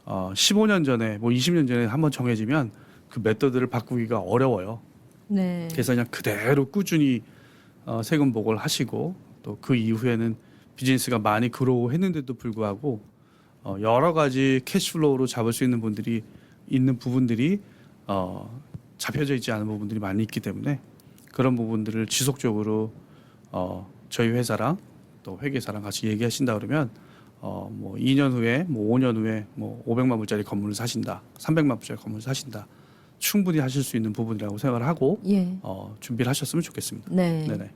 15년 전에 뭐 20년 전에 한번 정해지면 그 메서드를 바꾸기가 어려워요.
네.
그래서 그냥 그대로 꾸준히 세금 보고를 하시고 또 그 이후에는 비즈니스가 많이 그로우 했는데도 불구하고 여러 가지 캐시플로우로 잡을 수 있는 부분들이 잡혀져 있지 않은 부분들이 많이 있기 때문에 그런 부분들을 지속적으로 저희 회사랑 또 회계사랑 같이 얘기하신다 그러면 뭐 2년 후에 뭐 5년 후에 뭐 500만 불짜리 건물을 사신다, 300만 불짜리 건물을 사신다. 충분히 하실 수 있는 부분이라고 생각을 하고
예.
준비를 하셨으면 좋겠습니다.
네.
네네.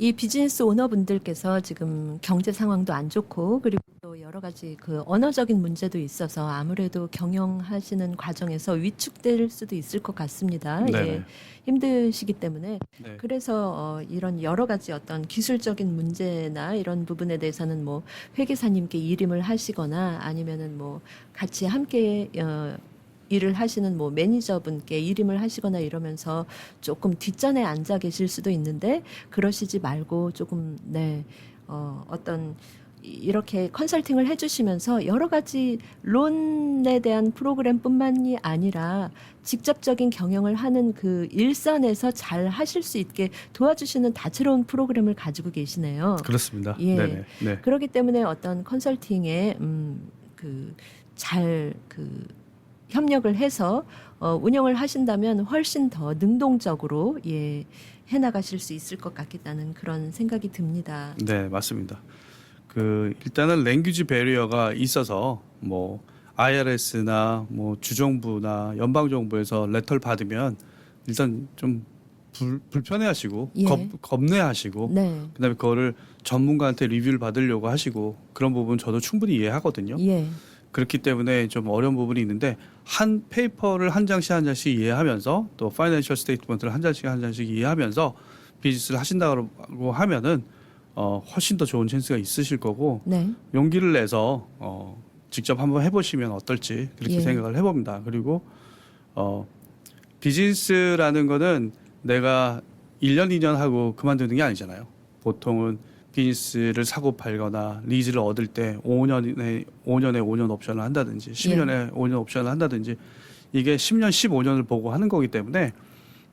이 비즈니스 오너분들께서 지금 경제 상황도 안 좋고 그리고 또 여러 가지 그 언어적인 문제도 있어서 아무래도 경영하시는 과정에서 위축될 수도 있을 것 같습니다.
네네.
예, 힘드시기 때문에
네.
그래서 이런 여러 가지 어떤 기술적인 문제나 이런 부분에 대해서는 뭐 회계사님께 일임을 하시거나 아니면은 뭐 같이 함께 일을 하시는 뭐 매니저분께 일임을 하시거나 이러면서 조금 뒷전에 앉아 계실 수도 있는데 그러시지 말고 조금 어떤 이렇게 컨설팅을 해주시면서 여러 가지 론에 대한 프로그램뿐만이 아니라 직접적인 경영을 하는 그 일선에서 잘 하실 수 있게 도와주시는 다채로운 프로그램을 가지고 계시네요.
그렇습니다.
예.
네네. 네.
그렇기 때문에 어떤 컨설팅에 협력을 해서 운영을 하신다면 훨씬 더 능동적으로 해나가실 수 있을 것 같겠다는 그런 생각이 듭니다.
네, 맞습니다. 일단은 랭귀지 배리어가 있어서 뭐 IRS나 뭐 주정부나 연방 정부에서 레터를 받으면 일단 좀 불편해하시고
예.
겁내하시고
네.
그다음에 그거를 전문가한테 리뷰를 받으려고 하시고 그런 부분 저도 충분히 이해하거든요.
예.
그렇기 때문에 좀 어려운 부분이 있는데 한 페이퍼를 한 장씩 한 장씩 이해하면서 또 파이낸셜 스테이트먼트를 한 장씩 이해하면서 비즈니스를 하신다고 하면은 훨씬 더 좋은 찬스가 있으실 거고
네.
용기를 내서 직접 한번 해보시면 어떨지 그렇게
예.
생각을 해봅니다. 그리고 비즈니스라는 거는 내가 1년, 2년 하고 그만두는 게 아니잖아요. 보통은 비즈니스를 사고 팔거나 리즈를 얻을 때 5년에 5년 옵션을 한다든지 10년에 5년 옵션을 한다든지 이게 10년, 15년을 보고 하는 거기 때문에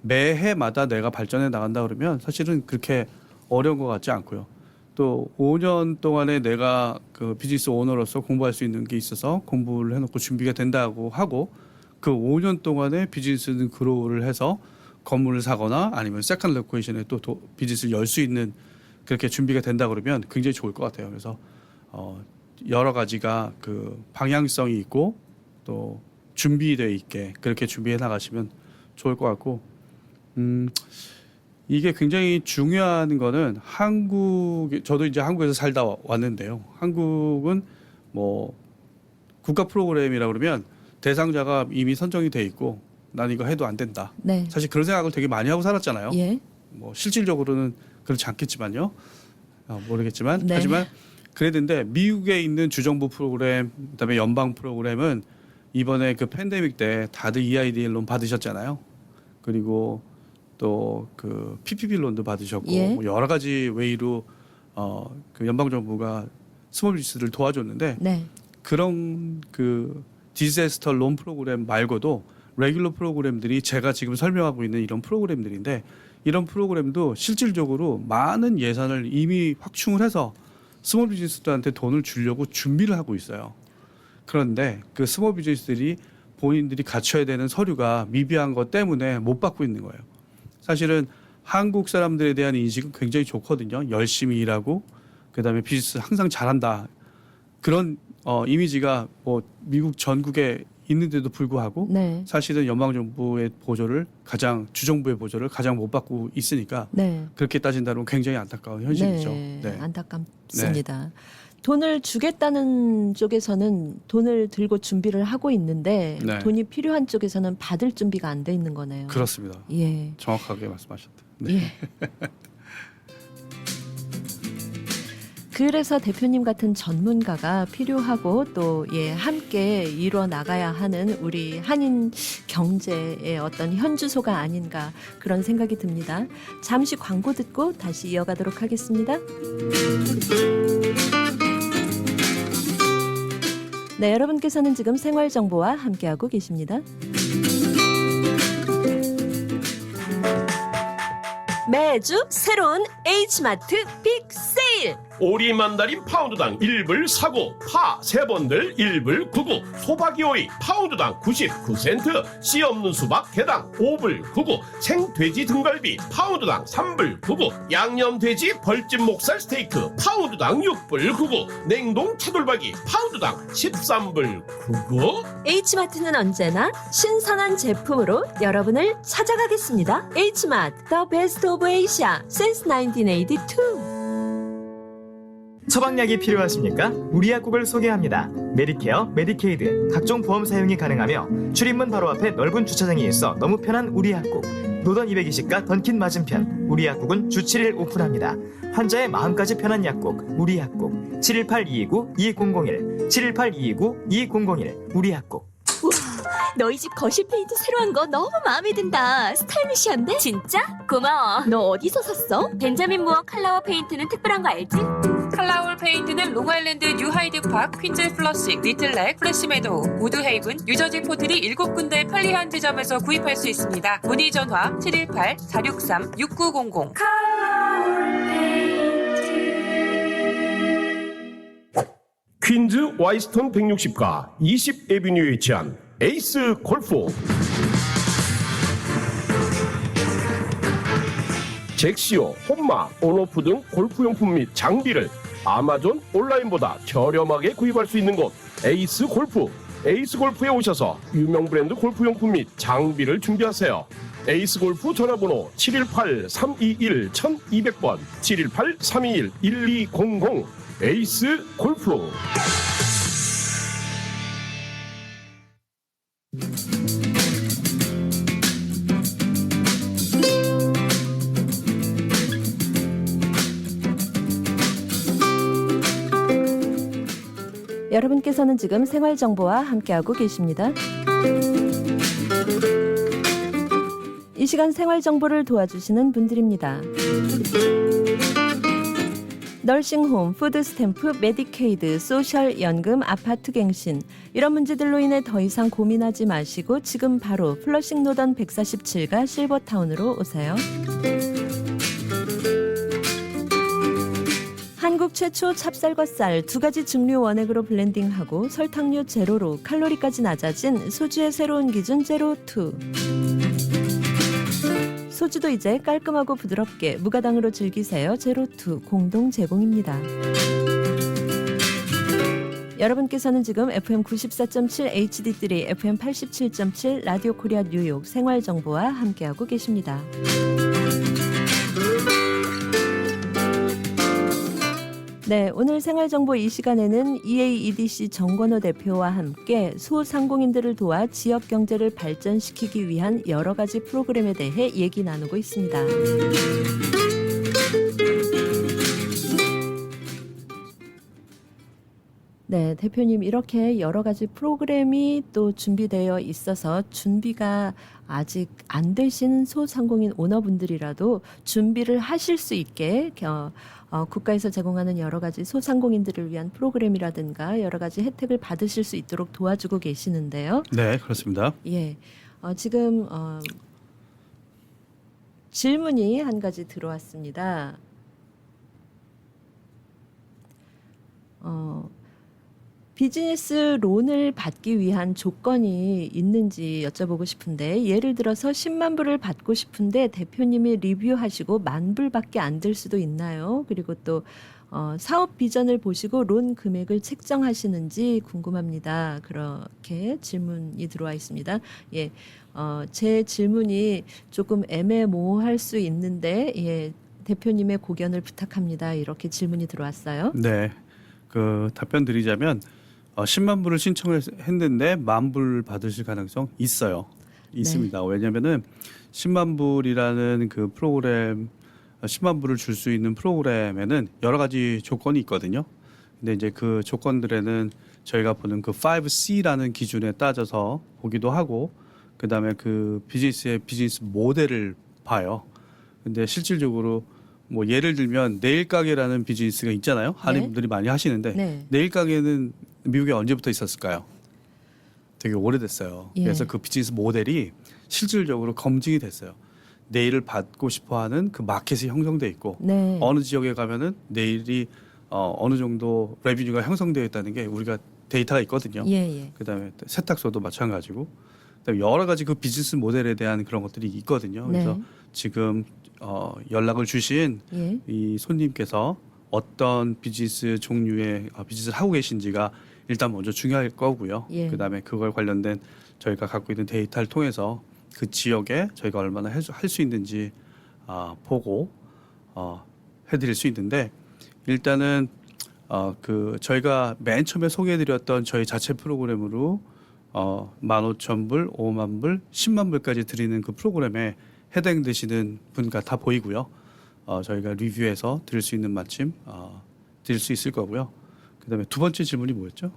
매해마다 내가 발전해 나간다 그러면 사실은 그렇게 어려운 것 같지 않고요. 또 5년 동안에 내가 그 비즈니스 오너로서 공부할 수 있는 게 있어서 공부를 해놓고 준비가 된다고 하고 그 5년 동안에 비즈니스는 그로우를 해서 건물을 사거나 아니면 세컨드 로케이션에 또 비즈니스를 열 수 있는 그렇게 준비가 된다 그러면 굉장히 좋을 것 같아요. 그래서 여러 가지가 그 방향성이 있고 또 준비되어 있게 그렇게 준비해 나가시면 좋을 것 같고 이게 굉장히 중요한 거는 저도 이제 한국에서 살다 왔는데요. 한국은 뭐 국가 프로그램이라 그러면 대상자가 이미 선정이 돼 있고 난 이거 해도 안 된다.
네.
사실 그런 생각을 되게 많이 하고 살았잖아요.
예.
뭐 실질적으로는 그렇지 않겠지만요. 모르겠지만
네.
하지만 그랬는데 미국에 있는 주정부 프로그램 그다음에 연방 프로그램은 이번에 그 팬데믹 때 다들 EIDL 론 받으셨잖아요. 그리고 또 그 PPP 론도 받으셨고
예.
뭐 여러 가지 웨이로 그 연방 정부가 스몰 비즈니스를 도와줬는데
네.
그런 그 디자스터 론 프로그램 말고도 레귤러 프로그램들이 제가 지금 설명하고 있는 이런 프로그램들인데 이런 프로그램도 실질적으로 많은 예산을 이미 확충을 해서 스몰 비즈니스들한테 돈을 주려고 준비를 하고 있어요. 그런데 그 스몰 비즈니스들이 본인들이 갖춰야 되는 서류가 미비한 것 때문에 못 받고 있는 거예요. 사실은 한국 사람들에 대한 인식은 굉장히 좋거든요. 열심히 일하고 그다음에 비즈니스 항상 잘한다. 그런 이미지가 뭐 미국 전국에 있는데도 불구하고
네.
사실은 연방정부의 보조를 주정부의 보조를 가장 못 받고 있으니까
네.
그렇게 따진다면 굉장히 안타까운 현실이죠.
네.
네.
안타깝습니다. 돈을 주겠다는 쪽에서는 돈을 들고 준비를 하고 있는데
네.
돈이 필요한 쪽에서는 받을 준비가 안 돼 있는 거네요.
그렇습니다.
예.
정확하게 말씀하셨다. 네.
예. 그래서 대표님 같은 전문가가 필요하고 또 함께 이뤄 나가야 하는 우리 한인 경제의 어떤 현주소가 아닌가 그런 생각이 듭니다. 잠시 광고 듣고 다시 이어가도록 하겠습니다. 네, 여러분께서는 지금 생활정보와 함께하고 계십니다.
매주 새로운 H마트 빅세일.
오리 만다린 파운드당 1불 사고, 파 3번들 1불 99, 소박이 오이 파운드당 99센트, 씨 없는 수박 개당 5불 99, 생돼지 등갈비 파운드당 3불 99, 양념돼지 벌집 목살 스테이크 파운드당 6불 99, 냉동 차돌박이 파운드당 13불 99.
H마트는 언제나 신선한 제품으로 여러분을 찾아가겠습니다. H마트, The Best of Asia since 1982.
처방약이 필요하십니까? 우리 약국을 소개합니다. 메디케어, 메디케이드, 각종 보험 사용이 가능하며 출입문 바로 앞에 넓은 주차장이 있어 너무 편한 우리 약국. 노던 220가 던킨 맞은편 우리 약국은 주 7일 오픈합니다. 환자의 마음까지 편한 약국 우리 약국 718-229-2001 718-229-2001 우리 약국.
너희 집 거실 페인트 새로 한 거 너무 마음에 든다. 스타일리시한데? 진짜? 고마워. 너 어디서 샀어? 벤자민 무어 칼라워 페인트는 특별한 거 알지?
칼라울 페인트는 롱아일랜드 뉴하이드파크, 퀸즈 플러싱, 리틀렉, 플래시메도우, 우드헤이븐, 뉴저지 포트리 7군데 편리한 지점에서 구입할 수 있습니다. 문의 전화 718-463-6900.
퀸즈 와이스턴 160가 20 에비뉴에 위치한 에이스 골프. 잭시오, 홈마, 온오프 등 골프용품 및 장비를 아마존 온라인보다 저렴하게 구입할 수 있는 곳 에이스 골프. 에이스 골프에 오셔서 유명 브랜드 골프용품 및 장비를 준비하세요. 에이스골프 전화번호 718-321-1200번 718-321-1200 에이스골프.
여러분께서는 지금 생활정보와 함께하고 계십니다. 이 시간 생활정보를 도와주시는 분들입니다. 널싱홈, 푸드스탬프, 메디케이드, 소셜연금, 아파트갱신 이런 문제들로 인해 더 이상 고민하지 마시고 지금 바로 플러싱 노던 147가 실버타운으로 오세요. 한국 최초 찹쌀과 쌀 두 가지 증류 원액으로 블렌딩하고 설탕류 제로로 칼로리까지 낮아진 소주의 새로운 기준 제로2. 소주도 이제 깔끔하고 부드럽게 무가당으로 즐기세요. 제로2 공동 제공입니다. 여러분께서는 지금 FM 94.7 HD3, FM 87.7 라디오 코리아 뉴욕 생활정보와 함께하고 계십니다. 네, 오늘 생활정보 이 시간에는 EAEDC 정건호 대표와 함께 소상공인들을 도와 지역 경제를 발전시키기 위한 여러 가지 프로그램에 대해 얘기 나누고 있습니다. 네, 대표님 이렇게 여러 가지 프로그램이 또 준비되어 있어서 준비가 아직 안 되신 소상공인 오너분들이라도 준비를 하실 수 있게 국가에서 제공하는 여러 가지 소상공인들을 위한 프로그램이라든가 여러 가지 혜택을 받으실 수 있도록 도와주고 계시는데요.
네, 그렇습니다.
예, 지금 질문이 한 가지 들어왔습니다. 비즈니스 론을 받기 위한 조건이 있는지 여쭤보고 싶은데 예를 들어서 10만 불을 받고 싶은데 대표님이 리뷰하시고 10,000불밖에 안 될 수도 있나요? 그리고 또 사업 비전을 보시고 론 금액을 책정하시는지 궁금합니다. 그렇게 질문이 들어와 있습니다. 예, 제 질문이 조금 애매모호할 수 있는데 예, 대표님의 고견을 부탁합니다. 이렇게 질문이 들어왔어요.
네, 그 답변 드리자면 10만 불을 신청을 했는데 10,000불 받으실 가능성 있어요. 있습니다. 네. 왜냐면은 10만 불이라는 그 프로그램 10만 불을 줄 수 있는 프로그램에는 여러 가지 조건이 있거든요. 근데 이제 그 조건들에는 저희가 보는 그 5C라는 기준에 따져서 보기도 하고 그다음에 그 비즈니스의 비즈니스 모델을 봐요. 근데 실질적으로 뭐 예를 들면 네일 가게라는 비즈니스가 있잖아요. 한인분들이 많이 하시는데 네일 가게는 미국에 언제부터 있었을까요? 되게 오래됐어요.
예.
그래서 그 비즈니스 모델이 실질적으로 검증이 됐어요. 네일을 받고 싶어하는 그 마켓이 형성돼 있고
네.
어느 지역에 가면은 네일이 어느 정도 레비뉴가 형성되어 있다는 게 우리가 데이터가 있거든요.
예.
그다음에 세탁소도 마찬가지고 그다음에 여러 가지 그 비즈니스 모델에 대한 그런 것들이 있거든요. 그래서
네.
지금 연락을 주신
예.
이 손님께서 어떤 비즈니스 종류의 비즈니스를 하고 계신지가 일단 먼저 중요할 거고요.
예.
그다음에 그걸 관련된 저희가 갖고 있는 데이터를 통해서 그 지역에 저희가 얼마나 할 수 있는지 보고 해드릴 수 있는데 일단은 그 저희가 맨 처음에 소개해드렸던 저희 자체 프로그램으로 15,000불, 50,000불, 10만 불까지 드리는 그 프로그램에 해당되시는 분 같아 보이고요. 저희가 리뷰해서 드릴 수 있는 마침 드릴 수 있을 거고요. 그다음에 두 번째 질문이 뭐였죠?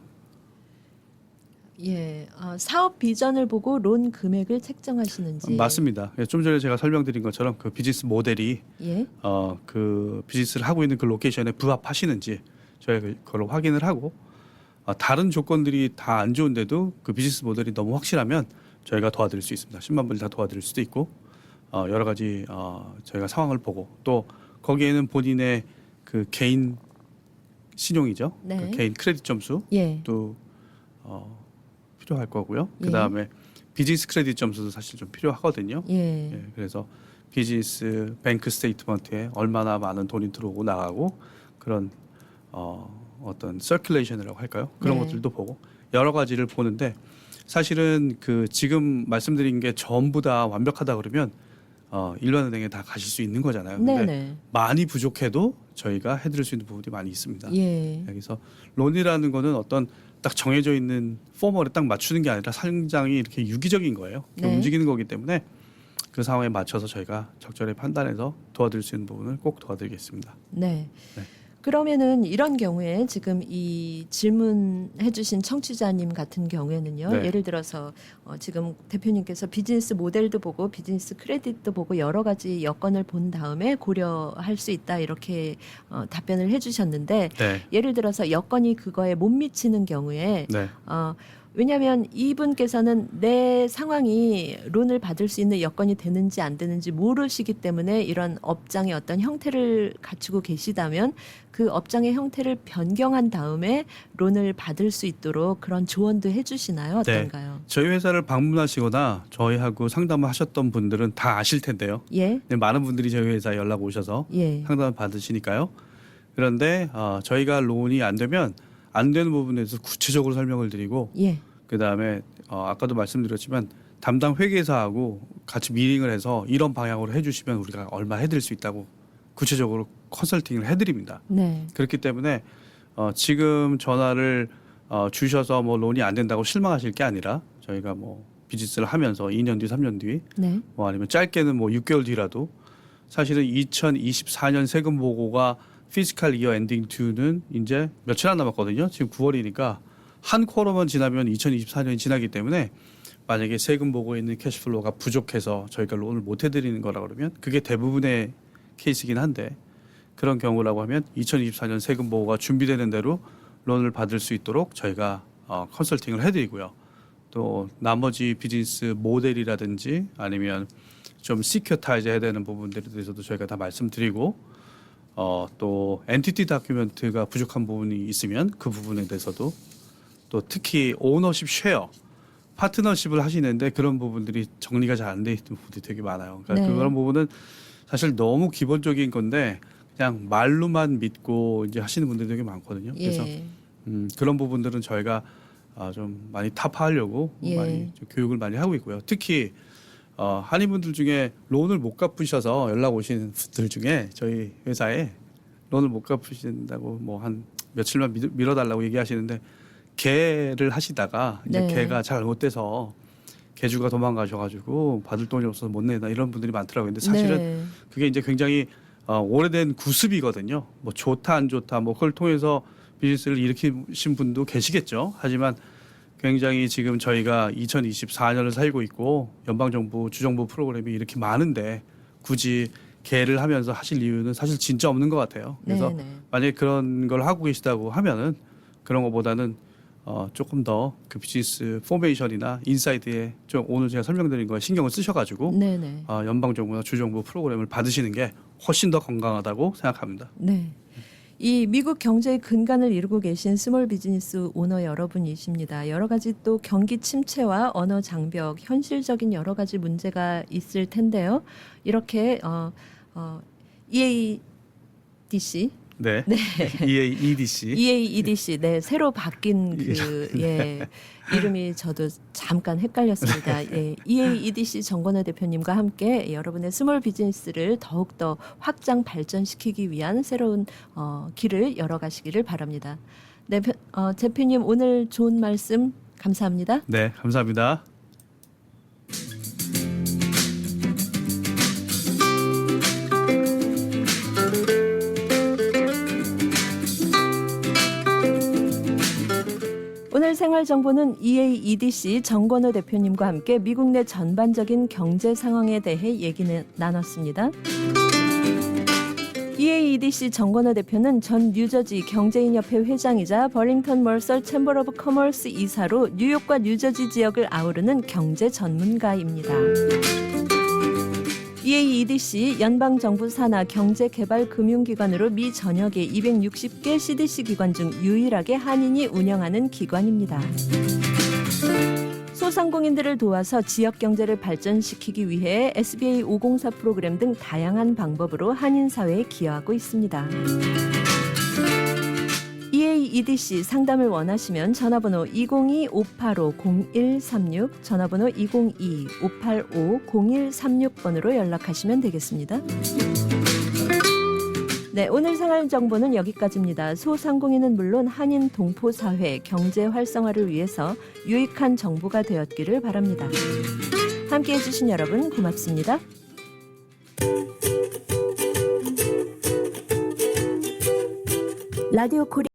예, 사업 비전을 보고 론 금액을 책정하시는지.
맞습니다. 좀 전에 제가 설명드린 것처럼 그 비즈니스 모델이
예.
그 비즈니스를 하고 있는 그 로케이션에 부합하시는지 저희가 그걸 확인을 하고 다른 조건들이 다 안 좋은데도 그 비즈니스 모델이 너무 확실하면 저희가 도와드릴 수 있습니다. 10만 불 다 도와드릴 수도 있고 여러 가지 저희가 상황을 보고 또 거기에는 본인의 그 개인 신용이죠.
네.
그 개인 크레딧 점수
예.
또 필요할 거고요. 그 다음에 비즈니스 크레딧 점수도 사실 좀 필요하거든요.
예.
그래서 비즈니스 뱅크 스테이트먼트에 얼마나 많은 돈이 들어오고 나가고 그런 어떤 서큘레이션이라고 할까요? 그런
네.
것들도 보고 여러 가지를 보는데 사실은 그 지금 말씀드린 게 전부 다 완벽하다 그러면 일반은행에 다 가실 수 있는 거잖아요. 근데
네네.
많이 부족해도 저희가 해드릴 수 있는 부분이 많이 있습니다.
예.
그래서 론이라는 거는 어떤 딱 정해져 있는 포멀에 딱 맞추는 게 아니라 상장이 이렇게 유기적인 거예요.
네.
움직이는 거기 때문에 그 상황에 맞춰서 저희가 적절히 판단해서 도와드릴 수 있는 부분을 꼭 도와드리겠습니다.
네.
네.
그러면은 이런 경우에 지금 이 질문해주신 청취자님 같은 경우에는요.
네.
예를 들어서 지금 대표님께서 비즈니스 모델도 보고 비즈니스 크레딧도 보고 여러 가지 여건을 본 다음에 고려할 수 있다 이렇게 답변을 해주셨는데
네.
예를 들어서 여건이 그거에 못 미치는 경우에
네.
왜냐하면 이분께서는 내 상황이 론을 받을 수 있는 여건이 되는지 안 되는지 모르시기 때문에 이런 업장의 어떤 형태를 갖추고 계시다면 그 업장의 형태를 변경한 다음에 론을 받을 수 있도록 그런 조언도 해주시나요? 어떤가요?
네. 저희 회사를 방문하시거나 저희하고 상담을 하셨던 분들은 다 아실 텐데요.
예.
네, 많은 분들이 저희 회사에 연락 오셔서
예.
상담을 받으시니까요. 그런데 저희가 론이 안 되면 안 되는 부분에 대해서 구체적으로 설명을 드리고
예.
그다음에 아까도 말씀드렸지만 담당 회계사하고 같이 미팅을 해서 이런 방향으로 해주시면 우리가 얼마 해드릴 수 있다고 구체적으로 컨설팅을 해드립니다.
네.
그렇기 때문에 지금 전화를 주셔서 뭐 론이 안 된다고 실망하실 게 아니라 저희가 뭐 비즈니스를 하면서 2년 뒤, 3년 뒤,
네.
뭐 아니면 짧게는 뭐 6개월 뒤라도 사실은 2024년 세금 보고가 피스칼 이어 엔딩 2는 이제 며칠 안 남았거든요. 지금 9월이니까 한 쿼터만 지나면 2024년이 지나기 때문에 만약에 세금 보고에 있는 캐시플로우가 부족해서 저희가 론을 못 해드리는 거라 그러면 그게 대부분의 케이스이긴 한데 그런 경우라고 하면 2024년 세금 보고가 준비되는 대로 론을 받을 수 있도록 저희가 컨설팅을 해드리고요. 또 나머지 비즈니스 모델이라든지 아니면 좀 시큐어타이즈 해야 되는 부분들에 대해서도 저희가 다 말씀드리고 또 엔티티 다큐멘트가 부족한 부분이 있으면 그 부분에 대해서도 또 특히 오너십 쉐어 파트너십을 하시는데 그런 부분들이 정리가 잘 안 돼 있는 부분들이 되게 많아요. 그러니까
네.
그런 부분은 사실 너무 기본적인 건데 그냥 말로만 믿고 이제 하시는 분들이 되게 많거든요. 그래서
예.
그런 부분들은 저희가 좀 많이 타파하려고
예.
많이 좀 교육을 많이 하고 있고요. 특히 한인분들 중에 론을 못 갚으셔서 연락 오시는 분들 중에 저희 회사에 론을 못 갚으신다고 뭐 한 며칠만 미뤄달라고 얘기하시는데 개를 하시다가 이제
네.
개가 잘못돼서 개주가 도망가셔가지고 받을 돈이 없어서 못 내나 이런 분들이 많더라고요. 근데 사실은
네.
그게 이제 굉장히 오래된 구습이거든요. 뭐 좋다 안 좋다 뭐 그걸 통해서 비즈니스를 일으키신 분도 계시겠죠. 하지만 굉장히 지금 저희가 2024년을 살고 있고 연방정부 주정부 프로그램이 이렇게 많은데 굳이 개를 하면서 하실 이유는 사실 진짜 없는 것 같아요. 그래서
네네.
만약에 그런 걸 하고 계시다고 하면은 그런 것보다는 조금 더 그 비즈니스 포메이션이나 인사이드에 좀 오늘 제가 설명드린 거에 신경을 쓰셔가지고
네네.
연방정부나 주정부 프로그램을 받으시는 게 훨씬 더 건강하다고 생각합니다.
네. 이 미국 경제의 근간을 이루고 계신 스몰 비즈니스 오너 여러분이십니다. 여러 가지 또 경기 침체와 언어 장벽, 현실적인 여러 가지 문제가 있을 텐데요. 이렇게 EADC
네.
네.
EAEDC.
EAEDC, 네, 새로 바뀐 이름이 저도 잠깐 헷갈렸습니다. 예, EAEDC 정건호 대표님과 함께 여러분의 스몰 비즈니스를 더욱더 확장 발전시키기 위한 새로운 길을 열어가시기를 바랍니다. 네, 대표님 오늘 좋은 말씀 감사합니다.
네, 감사합니다.
오늘 생활정보는 EAEDC 정건호 대표님과 함께 미국 내 전반적인 경제 상황에 대해 얘기는 나눴습니다. EAEDC 정건호 대표는 전 뉴저지 경제인협회 회장이자 버링턴 멀설 챔버 오브 커머스 이사로 뉴욕과 뉴저지 지역을 아우르는 경제 전문가입니다. EAEDC 연방정부 산하 경제개발금융기관으로 미 전역의 260개 CDC 기관 중 유일하게 한인이 운영하는 기관입니다. 소상공인들을 도와서 지역 경제를 발전시키기 위해 SBA 504 프로그램 등 다양한 방법으로 한인 사회에 기여하고 있습니다. EDC 상담을 원하시면 전화번호 202-585-0136, 전화번호 202-585-0136번으로 연락하시면 되겠습니다. 네, 오늘 생활 정보는 여기까지입니다. 소상공인은 물론 한인 동포사회 경제 활성화를 위해서 유익한 정보가 되었기를 바랍니다. 함께해 주신 여러분 고맙습니다. 라디오 코리아